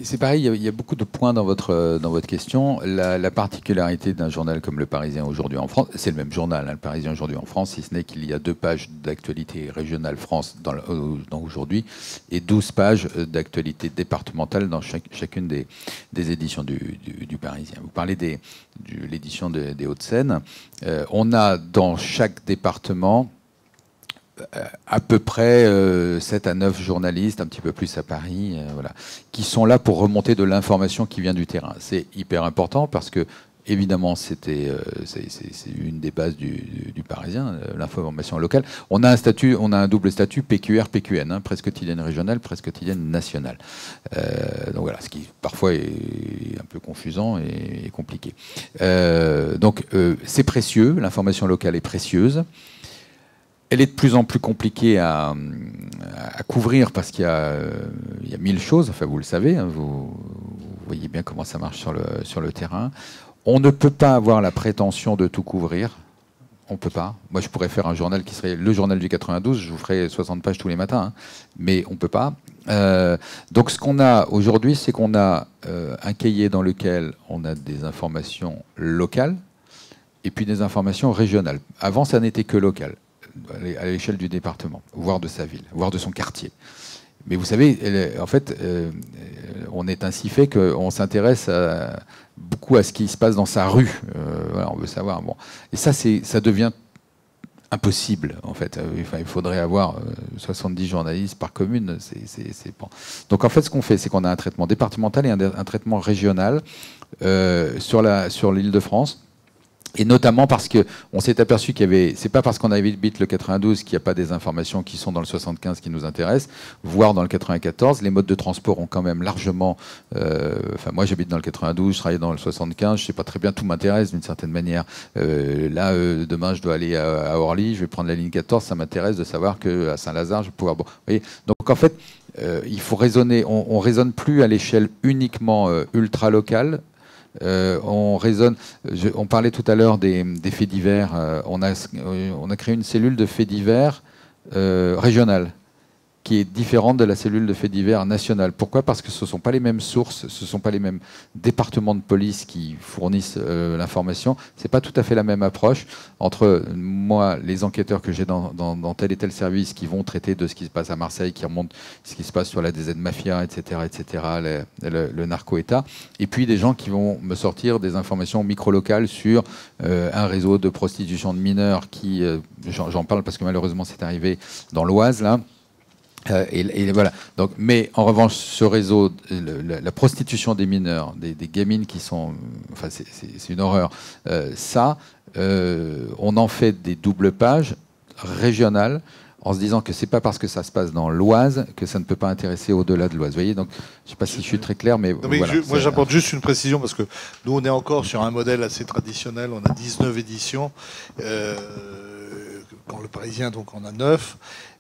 c'est pareil. Il y a beaucoup de points dans votre question. La particularité d'un journal comme Le Parisien aujourd'hui en France, c'est le même journal, hein, Le Parisien aujourd'hui en France, si ce n'est qu'il y a 2 pages d'actualité régionale France dans aujourd'hui et 12 pages d'actualité départementale dans chacune des éditions du Parisien. Vous parlez de l'édition des Hauts-de-Seine. On a dans chaque département à peu près 7 à 9 journalistes, un petit peu plus à Paris, voilà, qui sont là pour remonter de l'information qui vient du terrain. C'est hyper important parce que, évidemment, c'est une des bases du Parisien, l'information locale. On a un double statut PQR-PQN, hein, presse quotidienne régionale, presse quotidienne nationale. Donc voilà, ce qui parfois est un peu confusant et compliqué. Donc c'est précieux, l'information locale est précieuse. Elle est de plus en plus compliquée à couvrir parce qu'il y a 1000 choses. Enfin, vous le savez, hein, vous voyez bien comment ça marche sur le terrain. On ne peut pas avoir la prétention de tout couvrir. On ne peut pas. Moi, je pourrais faire un journal qui serait le journal du 92. Je vous ferai 60 pages tous les matins. Hein, mais on ne peut pas. Donc, ce qu'on a aujourd'hui, c'est qu'on a un cahier dans lequel on a des informations locales et puis des informations régionales. Avant, ça n'était que local. à l'échelle du département, voire de sa ville, voire de son quartier. Mais vous savez, en fait, on est ainsi fait qu'on s'intéresse beaucoup à ce qui se passe dans sa rue. Voilà, on veut savoir. Bon. Et ça devient impossible, en fait. Enfin, il faudrait avoir 70 journalistes par commune. Bon. Donc, en fait, ce qu'on fait, c'est qu'on a un traitement départemental et un traitement régional sur l'Île-de-France. Et notamment parce qu'on s'est aperçu qu'il y avait, c'est pas parce qu'on habite le 92 qu'il n'y a pas des informations qui sont dans le 75 qui nous intéressent, voire dans le 94. Les modes de transport ont quand même largement. Enfin, moi, j'habite dans le 92, je travaille dans le 75. Je sais pas très bien, tout m'intéresse d'une certaine manière. Là, demain, je dois aller à Orly, je vais prendre la ligne 14. Ça m'intéresse de savoir qu'à Saint-Lazare, je vais pouvoir. Bon, vous voyez. Donc, en fait, il faut raisonner. On raisonne plus à l'échelle uniquement ultra locale. On raisonne. On parlait tout à l'heure des faits divers. On a créé une cellule de faits divers régionale qui est différente de la cellule de faits divers nationale. Pourquoi ? Parce que ce ne sont pas les mêmes sources, ce ne sont pas les mêmes départements de police qui fournissent l'information. Ce n'est pas tout à fait la même approche entre moi, les enquêteurs que j'ai dans tel et tel service qui vont traiter de ce qui se passe à Marseille, qui remontent ce qui se passe sur la DZ Mafia, etc., le narco-État, et puis des gens qui vont me sortir des informations micro-locales sur un réseau de prostitution de mineurs qui, j'en parle parce que malheureusement c'est arrivé dans l'Oise, là. Et voilà. Donc, mais en revanche, ce réseau, la prostitution des mineurs, des gamines qui sont, enfin, c'est une horreur. On en fait des doubles pages régionales, en se disant que c'est pas parce que ça se passe dans l'Oise que ça ne peut pas intéresser au-delà de l'Oise. Vous voyez, donc je ne sais pas si je suis très clair, mais, non, mais voilà, moi j'apporte juste une précision parce que nous on est encore sur un modèle assez traditionnel. On a 19 éditions, quand le Parisien donc on a 9.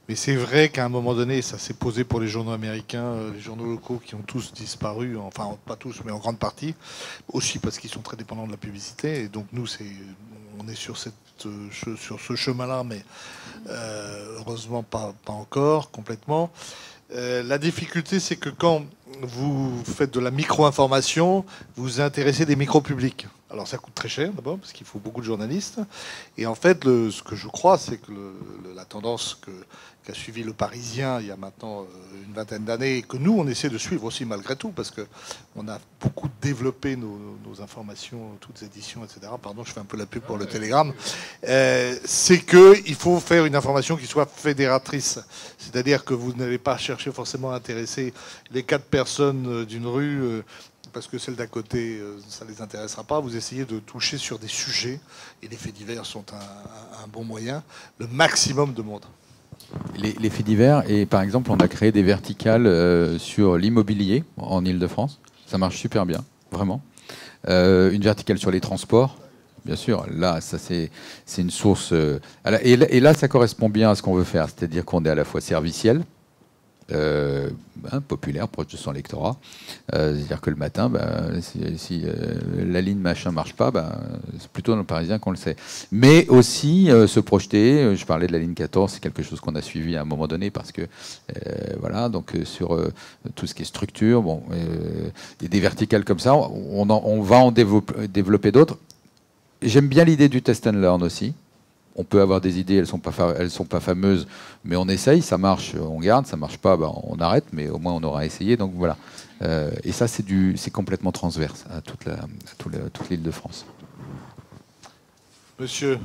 Mais c'est vrai qu'à un moment donné, ça s'est posé pour les journaux américains, les journaux locaux qui ont tous disparu, enfin pas tous, mais en grande partie, aussi parce qu'ils sont très dépendants de la publicité. Et donc nous, on est sur ce chemin-là, mais heureusement pas encore complètement. La difficulté, c'est que quand vous faites de la micro-information, vous intéressez des micro-publics. Alors ça coûte très cher d'abord, parce qu'il faut beaucoup de journalistes. Et en fait, ce que je crois, c'est que la tendance qu'a suivi le Parisien il y a maintenant une vingtaine d'années, et que nous, on essaie de suivre aussi malgré tout, parce qu'on a beaucoup développé nos informations, toutes éditions, etc. Pardon, je fais un peu la pub pour le Télégramme. C'est qu'il faut faire une information qui soit fédératrice. C'est-à-dire que vous n'allez pas chercher forcément à intéresser les 4 personnes d'une rue parce que celles d'à côté, ça ne les intéressera pas. Vous essayez de toucher sur des sujets, et les faits divers sont un bon moyen, le maximum de monde. Les faits divers, et par exemple, on a créé des verticales sur l'immobilier en Île-de-France. Ça marche super bien, vraiment. Une verticale sur les transports, bien sûr. Là, ça c'est une source. Et là, ça correspond bien à ce qu'on veut faire, c'est-à-dire qu'on est à la fois serviciel, populaire, proche de son lectorat. C'est-à-dire que le matin, si la ligne machin marche pas, c'est plutôt dans le Parisien qu'on le sait. Mais aussi se projeter, je parlais de la ligne 14, c'est quelque chose qu'on a suivi à un moment donné parce que, voilà, donc sur tout ce qui est structure, bon, et des verticales comme ça, on va en développer d'autres. J'aime bien l'idée du test and learn aussi. On peut avoir des idées, elles sont pas fameuses, mais on essaye, ça marche, on garde, ça marche pas, on arrête, mais au moins on aura essayé. Donc voilà. Et ça, c'est complètement transverse à toute l'Île-de-France. Monsieur,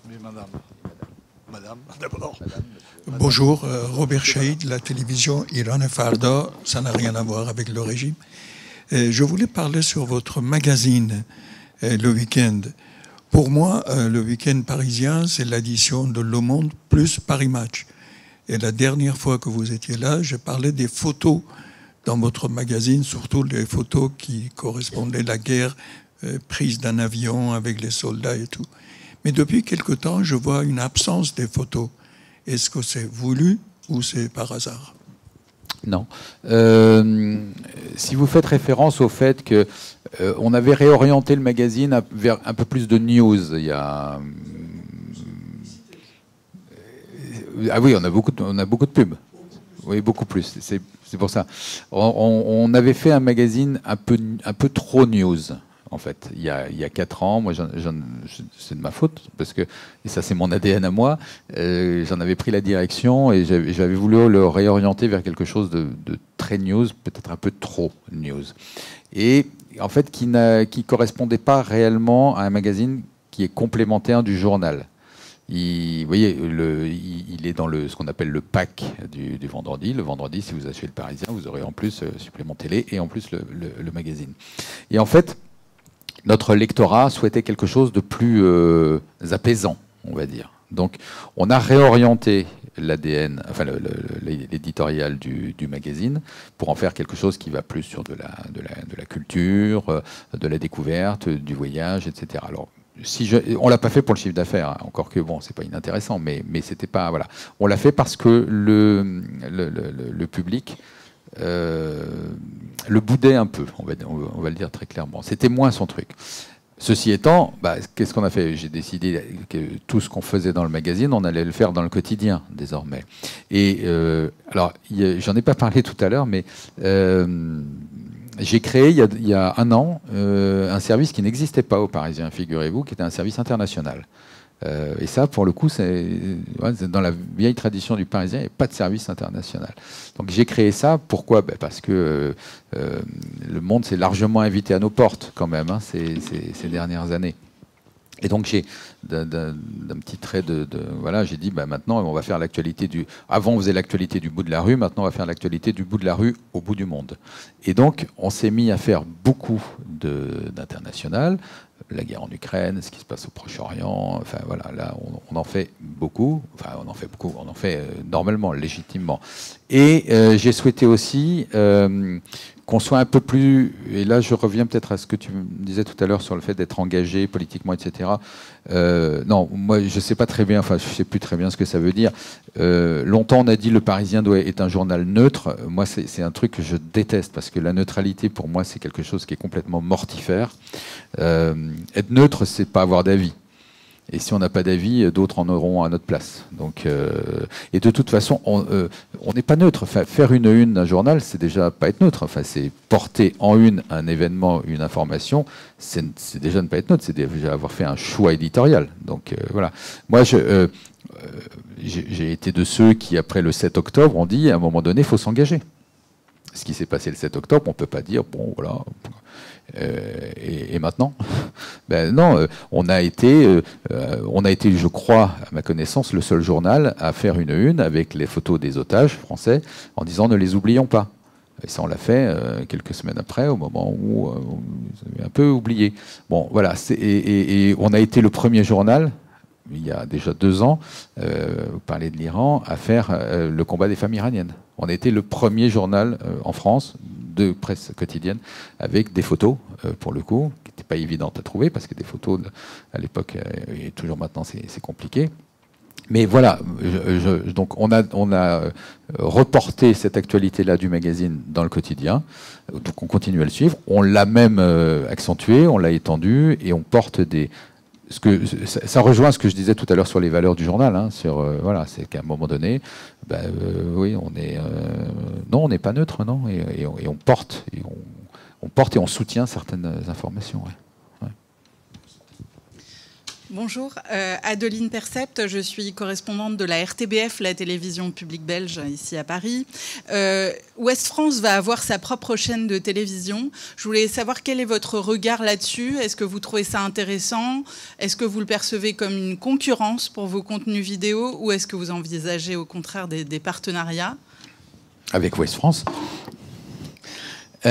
mais madame. Madame, d'abord. Bonjour, Robert Chaïd, la télévision Iran et Farda, ça n'a rien à voir avec le régime. Je voulais parler sur votre magazine, le week-end. Pour moi, le week-end parisien, c'est l'édition de Le Monde plus Paris Match. Et la dernière fois que vous étiez là, j'ai parlé des photos dans votre magazine, surtout les photos qui correspondaient à la guerre prise d'un avion avec les soldats et tout. Mais depuis quelque temps, je vois une absence des photos. Est-ce que c'est voulu ou c'est par hasard ? Non. Si vous faites référence au fait que on avait réorienté le magazine vers un peu plus de news, il y a ah oui, on a beaucoup de pubs. Oui, beaucoup plus. C'est pour ça. On avait fait un magazine un peu trop news. en fait. Il y a 4 ans, moi, c'est de ma faute, parce que, et ça c'est mon ADN à moi, j'en avais pris la direction et j'avais voulu le réorienter vers quelque chose de très news, peut-être un peu trop news. Et en fait, qui correspondait pas réellement à un magazine qui est complémentaire du journal. Vous voyez, il est dans ce qu'on appelle le pack du vendredi. Le vendredi, si vous achetez le Parisien, vous aurez en plus supplément télé et en plus le magazine. Et en fait, notre lectorat souhaitait quelque chose de plus apaisant, on va dire. Donc, on a réorienté l'ADN, enfin l'éditorial du magazine, pour en faire quelque chose qui va plus sur de la culture, de la découverte, du voyage, etc. Alors, on l'a pas fait pour le chiffre d'affaires, hein, encore que bon, c'est pas inintéressant, mais c'était pas, voilà. On l'a fait parce que le public le boudait un peu, on va le dire très clairement. C'était moins son truc. Ceci étant, qu'est-ce qu'on a fait? J'ai décidé que tout ce qu'on faisait dans le magazine, on allait le faire dans le quotidien, désormais. Et alors, j'en ai pas parlé tout à l'heure, mais j'ai créé, il y a 1 an, un service qui n'existait pas au Parisien, figurez-vous, qui était un service international. Et ça, pour le coup, c'est dans la vieille tradition du Parisien, il n'y a pas de service international. Donc j'ai créé ça. Pourquoi? Parce que le monde s'est largement invité à nos portes, quand même, hein, ces dernières années. Et donc j'ai, d'un petit trait voilà, j'ai dit, maintenant on va faire l'actualité du... Avant on faisait l'actualité du bout de la rue, maintenant on va faire l'actualité du bout de la rue au bout du monde. Et donc on s'est mis à faire beaucoup d'international, la guerre en Ukraine, ce qui se passe au Proche-Orient, enfin voilà, là on en fait beaucoup, enfin on en fait normalement, légitimement. Et j'ai souhaité aussi qu'on soit un peu plus, et là je reviens peut-être à ce que tu me disais tout à l'heure sur le fait d'être engagé politiquement, etc. Non, moi je sais pas très bien, enfin je sais plus très bien ce que ça veut dire. Longtemps on a dit le Parisien est un journal neutre. Moi c'est un truc que je déteste parce que la neutralité pour moi c'est quelque chose qui est complètement mortifère. Être neutre c'est pas avoir d'avis. Et si on n'a pas d'avis, d'autres en auront à notre place. Donc, et de toute façon, on n'est pas neutre. Enfin, faire une d'un journal, c'est déjà pas être neutre. Enfin, c'est porter en une un événement, une information, c'est déjà ne pas être neutre. C'est déjà avoir fait un choix éditorial. Donc voilà. Moi, j'ai été de ceux qui, après le 7 octobre, ont dit à un moment donné, il faut s'engager. Ce qui s'est passé le 7 octobre, on ne peut pas dire, bon, voilà. Et maintenant, non, on a été, je crois, à ma connaissance, le seul journal à faire une avec les photos des otages français en disant ne les oublions pas. Et ça, on l'a fait quelques semaines après, au moment où on avait un peu oublié. Bon, voilà, et on a été le premier journal, il y a déjà 2 ans, vous parlez de l'Iran, à faire le combat des femmes iraniennes. On a été le premier journal en France de presse quotidienne avec des photos, pour le coup, qui n'étaient pas évidentes à trouver, parce que des photos, à l'époque, et toujours maintenant, c'est compliqué. Mais voilà, donc on a reporté cette actualité-là du magazine dans le quotidien, donc on continue à le suivre. On l'a même accentué, on l'a étendu, et on porte des... ça rejoint ce que je disais tout à l'heure sur les valeurs du journal. Hein, voilà, c'est qu'à un moment donné, oui, non, on n'est pas neutre, non, et on porte, on porte et on soutient certaines informations. Ouais. Ouais. Bonjour, Adeline Percept, je suis correspondante de la RTBF, la télévision publique belge, ici à Paris. Ouest France va avoir sa propre chaîne de télévision. Je voulais savoir quel est votre regard là-dessus. Est-ce que vous trouvez ça intéressant? Est-ce que vous le percevez comme une concurrence pour vos contenus vidéo? Ou est-ce que vous envisagez au contraire des partenariats? Avec Ouest France? Il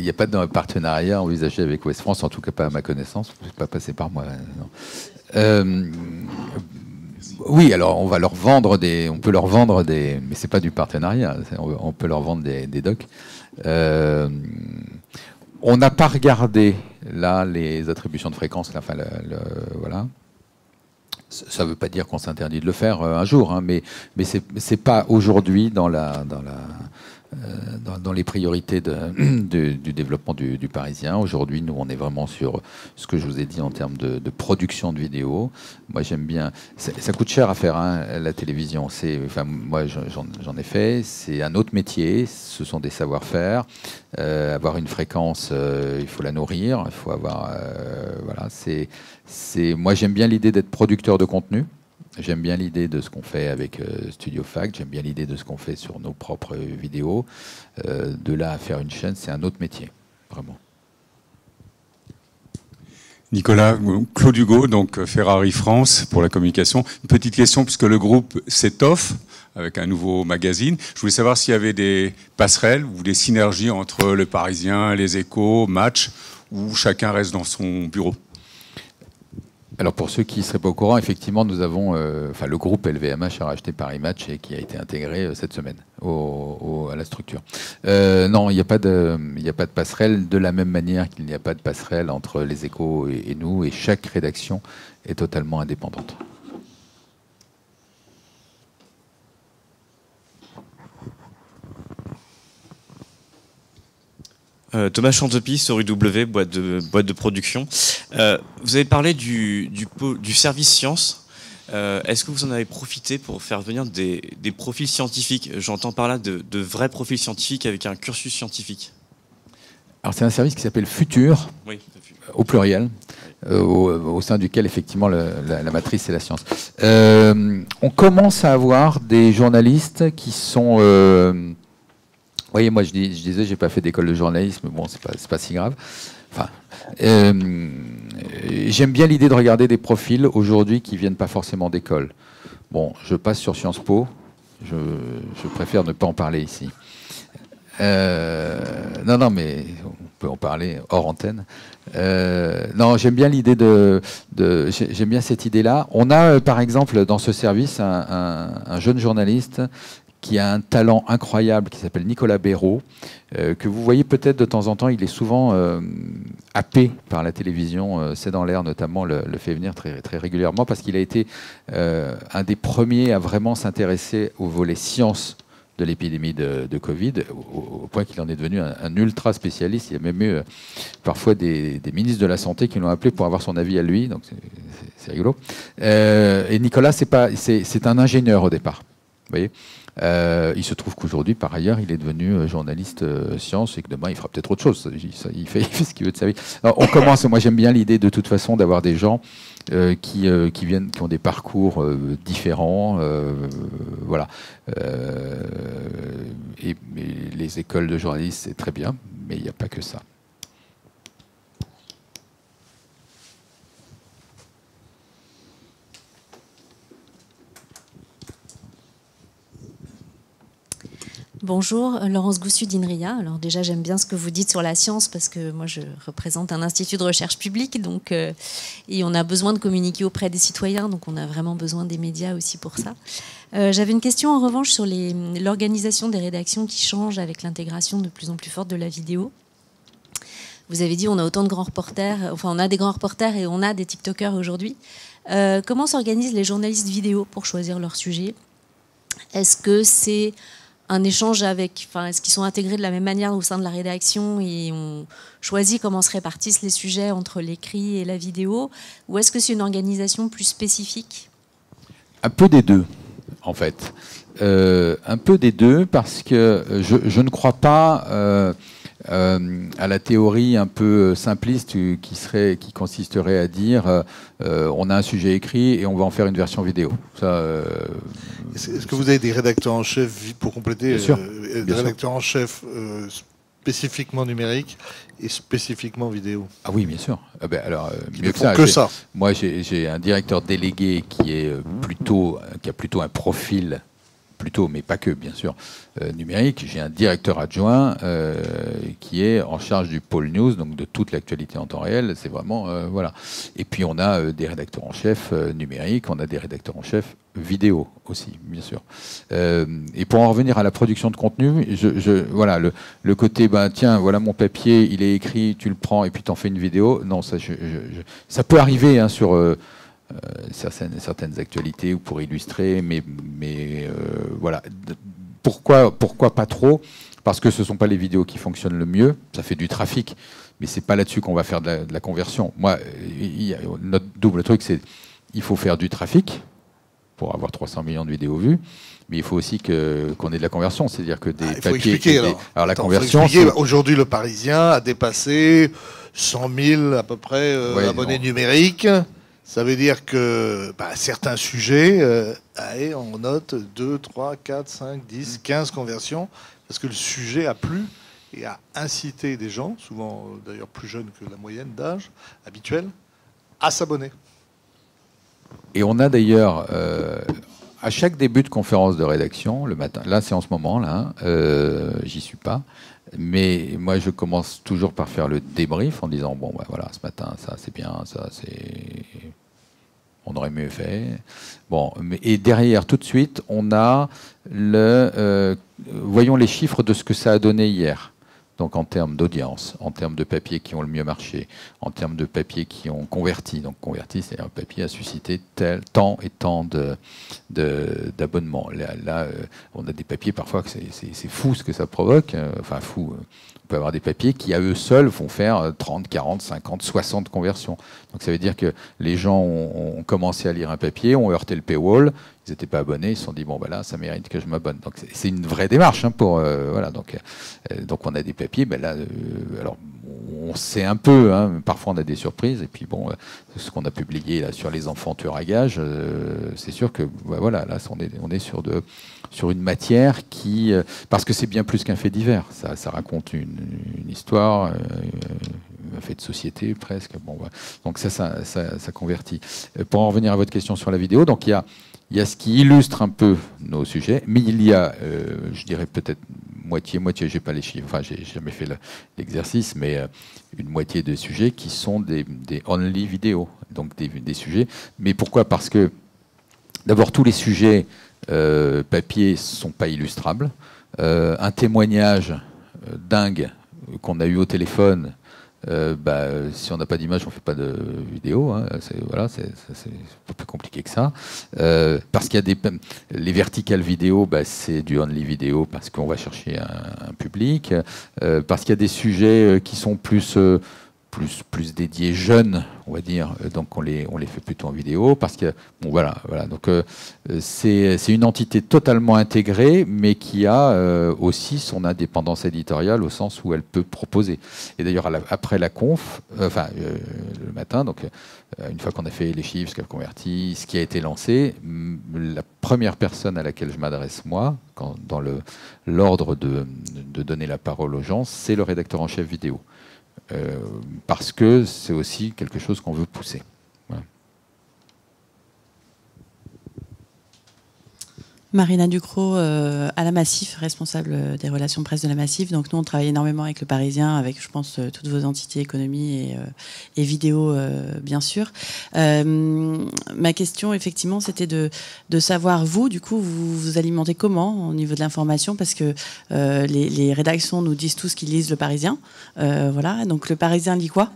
n'y a pas de partenariat envisagé avec Ouest France, en tout cas pas à ma connaissance. C'est pas passé par moi. Non. Oui, alors on va leur vendre on peut leur vendre mais c'est pas du partenariat. On peut leur vendre des docs. On n'a pas regardé là les attributions de fréquence. Enfin, voilà. Ça ne veut pas dire qu'on s'interdit de le faire un jour, hein, mais c'est pas aujourd'hui dans dans les priorités du développement du Parisien. Aujourd'hui, nous, on est vraiment sur ce que je vous ai dit en termes de production de vidéos. Moi, j'aime bien... Ça coûte cher à faire, hein, la télévision. Enfin, moi, j'en ai fait. C'est un autre métier. Ce sont des savoir-faire. Avoir une fréquence, il faut la nourrir. Il faut avoir... voilà, moi, j'aime bien l'idée d'être producteur de contenu. J'aime bien l'idée de ce qu'on fait avec Studio Fact, j'aime bien l'idée de ce qu'on fait sur nos propres vidéos. De là à faire une chaîne, c'est un autre métier, vraiment. Nicolas, Claude Hugo, donc Ferrari France pour la communication. Une petite question, puisque le groupe s'étoffe avec un nouveau magazine. Je voulais savoir s'il y avait des passerelles ou des synergies entre Le Parisien, Les Échos, Match, où chacun reste dans son bureau. Alors pour ceux qui ne seraient pas au courant, effectivement, nous avons, le groupe LVMH a racheté Paris Match et qui a été intégré cette semaine à la structure. Non, il n'y a pas de passerelle, de la même manière qu'il n'y a pas de passerelle entre Les Échos et nous, et chaque rédaction est totalement indépendante. Thomas Chantepie sur UW, boîte de production. Vous avez parlé du service sciences. Est-ce que vous en avez profité pour faire venir des profils scientifiques? J'entends par là de vrais profils scientifiques avec un cursus scientifique. Alors c'est un service qui s'appelle Futur, oui, au pluriel, au sein duquel effectivement la matrice c'est la science. On commence à avoir des journalistes qui sont... Vous voyez, moi je disais, j'ai pas fait d'école de journalisme, bon, c'est pas si grave. Enfin, j'aime bien l'idée de regarder des profils aujourd'hui qui viennent pas forcément d'école. Bon, je passe sur Sciences Po, je préfère ne pas en parler ici. Non, mais on peut en parler hors antenne. Non, j'aime bien l'idée j'aime bien cette idée-là. On a, par exemple, dans ce service, un jeune journaliste qui a un talent incroyable, qui s'appelle Nicolas Béraud, que vous voyez peut-être de temps en temps. Il est souvent happé par la télévision. C'est dans l'air, notamment, le fait venir très, très régulièrement, parce qu'il a été un des premiers à vraiment s'intéresser au volet science de l'épidémie de Covid, au point qu'il en est devenu un ultra spécialiste. Il y a même eu parfois des ministres de la Santé qui l'ont appelé pour avoir son avis à lui, donc c'est rigolo. Et Nicolas, c'est un ingénieur au départ, vous voyez. Il se trouve qu'aujourd'hui, par ailleurs, il est devenu journaliste science et que demain, il fera peut-être autre chose. Il fait ce qu'il veut de sa vie. Alors, on commence. Moi, j'aime bien l'idée, de toute façon, d'avoir des gens qui ont des parcours différents. Voilà. Et les écoles de journalistes, c'est très bien, mais il n'y a pas que ça. Bonjour, Laurence Goussu d'INRIA. Alors déjà, j'aime bien ce que vous dites sur la science parce que moi, je représente un institut de recherche publique donc, et on a besoin de communiquer auprès des citoyens, donc on a vraiment besoin des médias aussi pour ça. J'avais une question en revanche sur l'organisation des rédactions qui change avec l'intégration de plus en plus forte de la vidéo. Vous avez dit on a autant de grands reporters, enfin on a des grands reporters et on a des TikTokers aujourd'hui. Comment s'organisent les journalistes vidéo pour choisir leur sujet? Est-ce que c'est un échange est-ce qu'ils sont intégrés de la même manière au sein de la rédaction et on choisit comment se répartissent les sujets entre l'écrit et la vidéo, ou est-ce que c'est une organisation plus spécifique? Un peu des deux, en fait. Un peu des deux, parce que je ne crois pas à la théorie un peu simpliste qui consisterait à dire on a un sujet écrit et on va en faire une version vidéo. Est-ce que vous avez des rédacteurs en chef, pour compléter, des rédacteurs en chef spécifiquement numériques et spécifiquement vidéo? Ah oui, bien sûr. Ah ben alors, mieux que ça. Moi, j'ai un directeur délégué qui a plutôt un profil, mais pas que, bien sûr, numérique. J'ai un directeur adjoint qui est en charge du pôle news, donc de toute l'actualité en temps réel. C'est vraiment, voilà. Et puis, on a des rédacteurs en chef numériques, on a des rédacteurs en chef vidéo aussi, bien sûr. Et pour en revenir à la production de contenu, voilà, le côté, tiens, voilà mon papier, il est écrit, tu le prends et puis tu en fais une vidéo. Non, ça peut arriver hein, sur... certaines actualités ou pour illustrer, mais voilà. Pourquoi pas trop? parce que ce ne sont pas les vidéos qui fonctionnent le mieux. Ça fait du trafic, mais ce n'est pas là-dessus qu'on va faire de la conversion. Moi, notre double truc, c'est il faut faire du trafic pour avoir 300 millions de vidéos vues, mais il faut aussi qu'on ait de la conversion, c'est-à-dire que des il faut papiers... expliquer, alors la Attends, conversion... Aujourd'hui, le Parisien a dépassé 100 000 à peu près abonnés numériques. Ça veut dire que certains sujets, on note 2, 3, 4, 5, 10, 15 conversions, parce que le sujet a plu et a incité des gens, souvent d'ailleurs plus jeunes que la moyenne d'âge habituelle, à s'abonner. Et on a d'ailleurs, à chaque début de conférence de rédaction, le matin, là c'est en ce moment, là, j'y suis pas, mais moi je commence toujours par faire le débrief en disant, bon, voilà, ce matin, ça c'est bien, ça c'est... On aurait mieux fait. Bon, et derrière, tout de suite, on a voyons les chiffres de ce que ça a donné hier. Donc en termes d'audience, en termes de papiers qui ont le mieux marché, en termes de papiers qui ont converti. Donc converti, c'est un papier à susciter tant et tant d'abonnements. Là, on a des papiers parfois que c'est fou ce que ça provoque. Enfin fou. On peut avoir des papiers qui à eux seuls vont faire 30, 40, 50, 60 conversions. Donc ça veut dire que les gens ont commencé à lire un papier, ont heurté le paywall, ils n'étaient pas abonnés, ils se sont dit bon ben là ça mérite que je m'abonne. Donc c'est une vraie démarche pour voilà. Donc on a des papiers. Ben là alors on sait un peu. Parfois on a des surprises et puis bon ce qu'on a publié là sur les enfants tueurs à gages, c'est sûr que voilà là on est sur une matière qui parce que c'est bien plus qu'un fait divers. Ça raconte une histoire. Un fait de société presque. Bon, voilà. Donc ça convertit. Pour en revenir à votre question sur la vidéo, donc il y a ce qui illustre un peu nos sujets, mais il y a, je dirais peut-être moitié, j'ai pas les chiffres, enfin j'ai jamais fait l'exercice, mais une moitié de sujets qui sont des only vidéos, donc des sujets. Mais pourquoi? Parce que d'abord tous les sujets papier sont pas illustrables. Un témoignage dingue qu'on a eu au téléphone. Si on n'a pas d'image, on ne fait pas de vidéo. C'est un peu plus compliqué que ça. Parce qu'il y a les verticales vidéo, c'est du only vidéo parce qu'on va chercher un public. Parce qu'il y a des sujets qui sont plus dédiés jeunes, on va dire. Donc on les fait plutôt en vidéo parce que voilà. Donc c'est une entité totalement intégrée, mais qui a aussi son indépendance éditoriale au sens où elle peut proposer. Et d'ailleurs après la conf, le matin, donc une fois qu'on a fait les chiffres, ce qu'elle convertit, ce qui a été lancé, la première personne à laquelle je m'adresse moi, dans l'ordre de donner la parole aux gens, c'est le rédacteur en chef vidéo. Parce que c'est aussi quelque chose qu'on veut pousser. Voilà. Marina Ducrot, à la Massif, responsable des relations presse de la Massif. Donc nous, on travaille énormément avec le Parisien, avec, je pense, toutes vos entités économie et vidéo, bien sûr. Ma question, effectivement, c'était de savoir, vous, du coup, vous alimentez comment au niveau de l'information? Parce que les rédactions nous disent tous qu'ils lisent le Parisien. Voilà. Donc le Parisien lit quoi?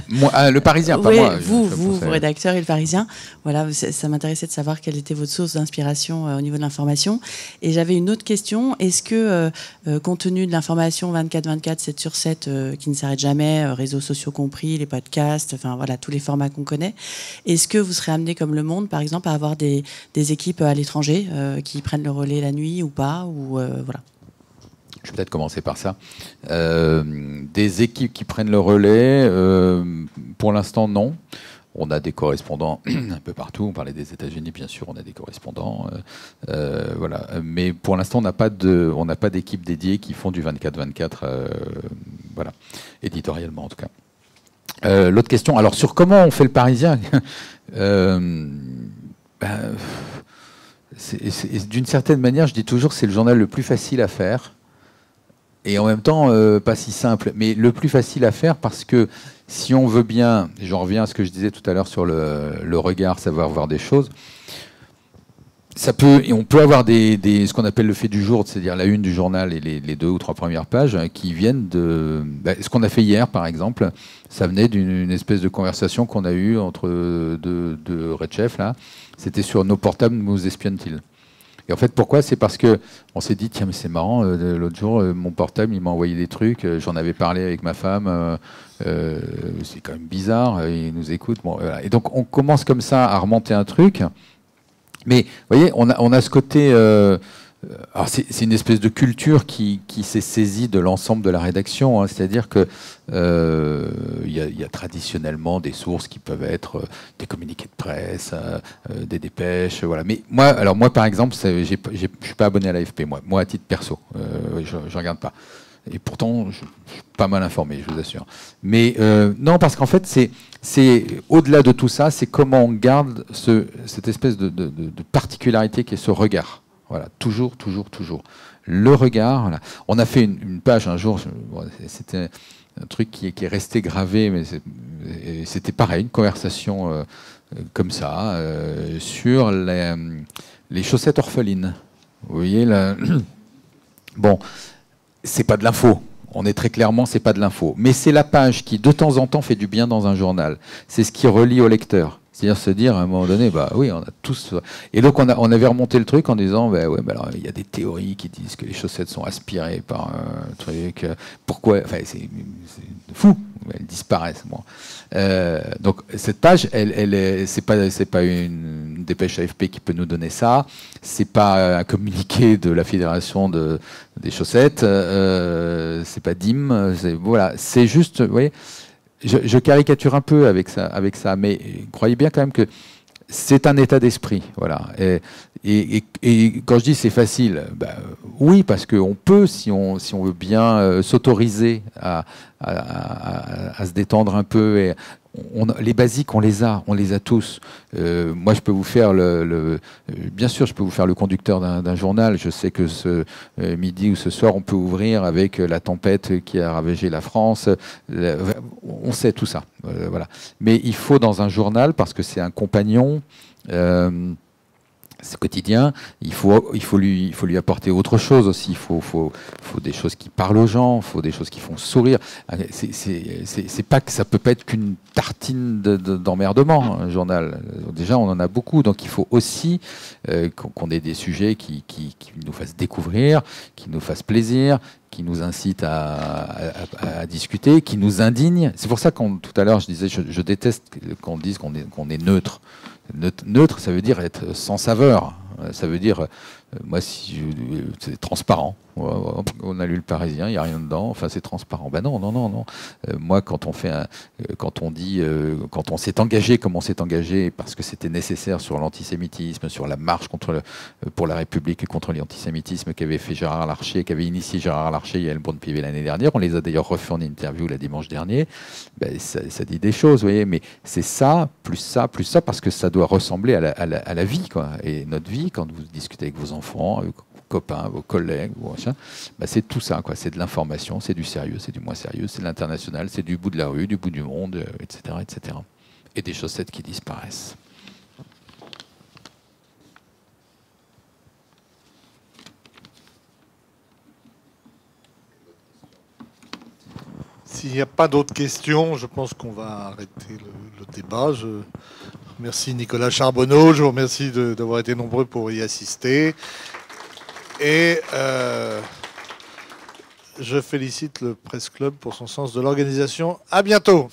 Moi, le Parisien, pas oui, moi. Vous, rédacteurs et le Parisien. Voilà, ça m'intéressait de savoir quelle était votre source d'inspiration au niveau de l'information. Et j'avais une autre question. Est-ce que, compte tenu de l'information 24/24, 7 sur 7, qui ne s'arrête jamais, réseaux sociaux compris, les podcasts, enfin voilà, tous les formats qu'on connaît, est-ce que vous serez amené, comme Le Monde, par exemple, à avoir des équipes à l'étranger qui prennent le relais la nuit ou pas, ou voilà. Je vais peut-être commencer par ça. Des équipes qui prennent le relais, pour l'instant, non. On a des correspondants un peu partout. On parlait des États-Unis, bien sûr, on a des correspondants. Voilà. Mais pour l'instant, on n'a pas d'équipe dédiée qui font du 24/24, voilà, éditorialement en tout cas. L'autre question, alors sur comment on fait le Parisien, d'une certaine manière, je dis toujours, c'est le journal le plus facile à faire. Et en même temps, pas si simple, mais le plus facile à faire parce que si on veut bien, j'en reviens à ce que je disais tout à l'heure sur le regard, savoir voir des choses, on peut avoir ce qu'on appelle le fait du jour, c'est-à-dire la une du journal et les 2 ou 3 premières pages qui viennent de... ce qu'on a fait hier, par exemple, ça venait d'une espèce de conversation qu'on a eue entre deux Red Chefs, là. C'était sur nos portables nous espionnent-ils. Et en fait, pourquoi? C'est parce que on s'est dit, tiens, mais c'est marrant, l'autre jour, mon portable, il m'a envoyé des trucs, j'en avais parlé avec ma femme, c'est quand même bizarre, il nous écoute. Bon, voilà. Et donc, on commence comme ça à remonter un truc. Mais, vous voyez, on a ce côté... alors c'est une espèce de culture qui s'est saisie de l'ensemble de la rédaction, hein, c'est-à-dire que il y a traditionnellement des sources qui peuvent être des communiqués de presse, des dépêches, voilà. Mais moi par exemple, je suis pas abonné à l'AFP, moi à titre perso, je regarde pas. Et pourtant, je suis pas mal informé, je vous assure. Mais non, parce qu'en fait, c'est au-delà de tout ça, c'est comment on garde cette espèce de particularité qui est ce regard. Voilà, toujours. Le regard. Voilà. On a fait une page un jour, c'était un truc qui est resté gravé, mais c'était pareil, une conversation comme ça, sur les chaussettes orphelines. Vous voyez, là. Bon, c'est pas de l'info. On est très clairement, c'est pas de l'info. Mais c'est la page qui, de temps en temps, fait du bien dans un journal. C'est ce qui relie au lecteur. C'est-à-dire se dire à un moment donné, bah oui, on a tous. Et donc on avait remonté le truc en disant, bah ouais, bah alors il y a des théories qui disent que les chaussettes sont aspirées par un truc. Pourquoi? Enfin, c'est fou. Elles disparaissent. Bon. Donc cette page, c'est pas une dépêche AFP qui peut nous donner ça. C'est pas un communiqué de la fédération des chaussettes. C'est pas DIM. Voilà, c'est juste, vous voyez. Je caricature un peu avec ça, mais croyez bien quand même que c'est un état d'esprit, voilà. Et quand je dis c'est facile, ben, oui, parce qu'on peut, si on veut bien s'autoriser à se détendre un peu. Et les basiques, on les a tous. Moi, je peux vous faire bien sûr, je peux vous faire le conducteur d'un journal. Je sais que ce midi ou ce soir, on peut ouvrir avec la tempête qui a ravagé la France. On sait tout ça, voilà. Mais il faut dans un journal, parce que c'est un compagnon. C'est quotidien, il faut lui apporter autre chose aussi. Il faut des choses qui parlent aux gens, il faut des choses qui font sourire. C'est pas que ça peut pas être qu'une tartine d'emmerdement, un journal. Déjà, on en a beaucoup, donc il faut aussi qu'on ait des sujets qui nous fassent découvrir, qui nous fassent plaisir, qui nous incitent à discuter, qui nous indignent. C'est pour ça tout à l'heure, je disais, je déteste qu'on dise qu'on est neutre. Neutre, ça veut dire être sans saveur. Ça veut dire, moi, c'est transparent. On a lu Le Parisien, il n'y a rien dedans. Enfin, c'est transparent. Ben non. Moi, quand on s'est engagé comme on s'est engagé, parce que c'était nécessaire sur l'antisémitisme, sur la marche pour la République et contre l'antisémitisme qu'avait fait Gérard Larcher, qu'avait initié Gérard Larcher et Elbrun Pivet l'année dernière. On les a d'ailleurs refait en interview la dimanche dernier. Ben, ça dit des choses, vous voyez. Mais c'est ça, parce que ça doit ressembler à la vie, quoi. Et notre vie, quand vous discutez avec vos enfants, avec vos copains, vos collègues, bah c'est tout ça, quoi. C'est de l'information, c'est du sérieux, c'est du moins sérieux, c'est de l'international, c'est du bout de la rue, du bout du monde, etc., etc. Et des chaussettes qui disparaissent. S'il n'y a pas d'autres questions, je pense qu'on va arrêter le débat. Je remercie Nicolas Charbonneau, je vous remercie d'avoir été nombreux pour y assister. Et je félicite le Presse Club pour son sens de l'organisation. À bientôt.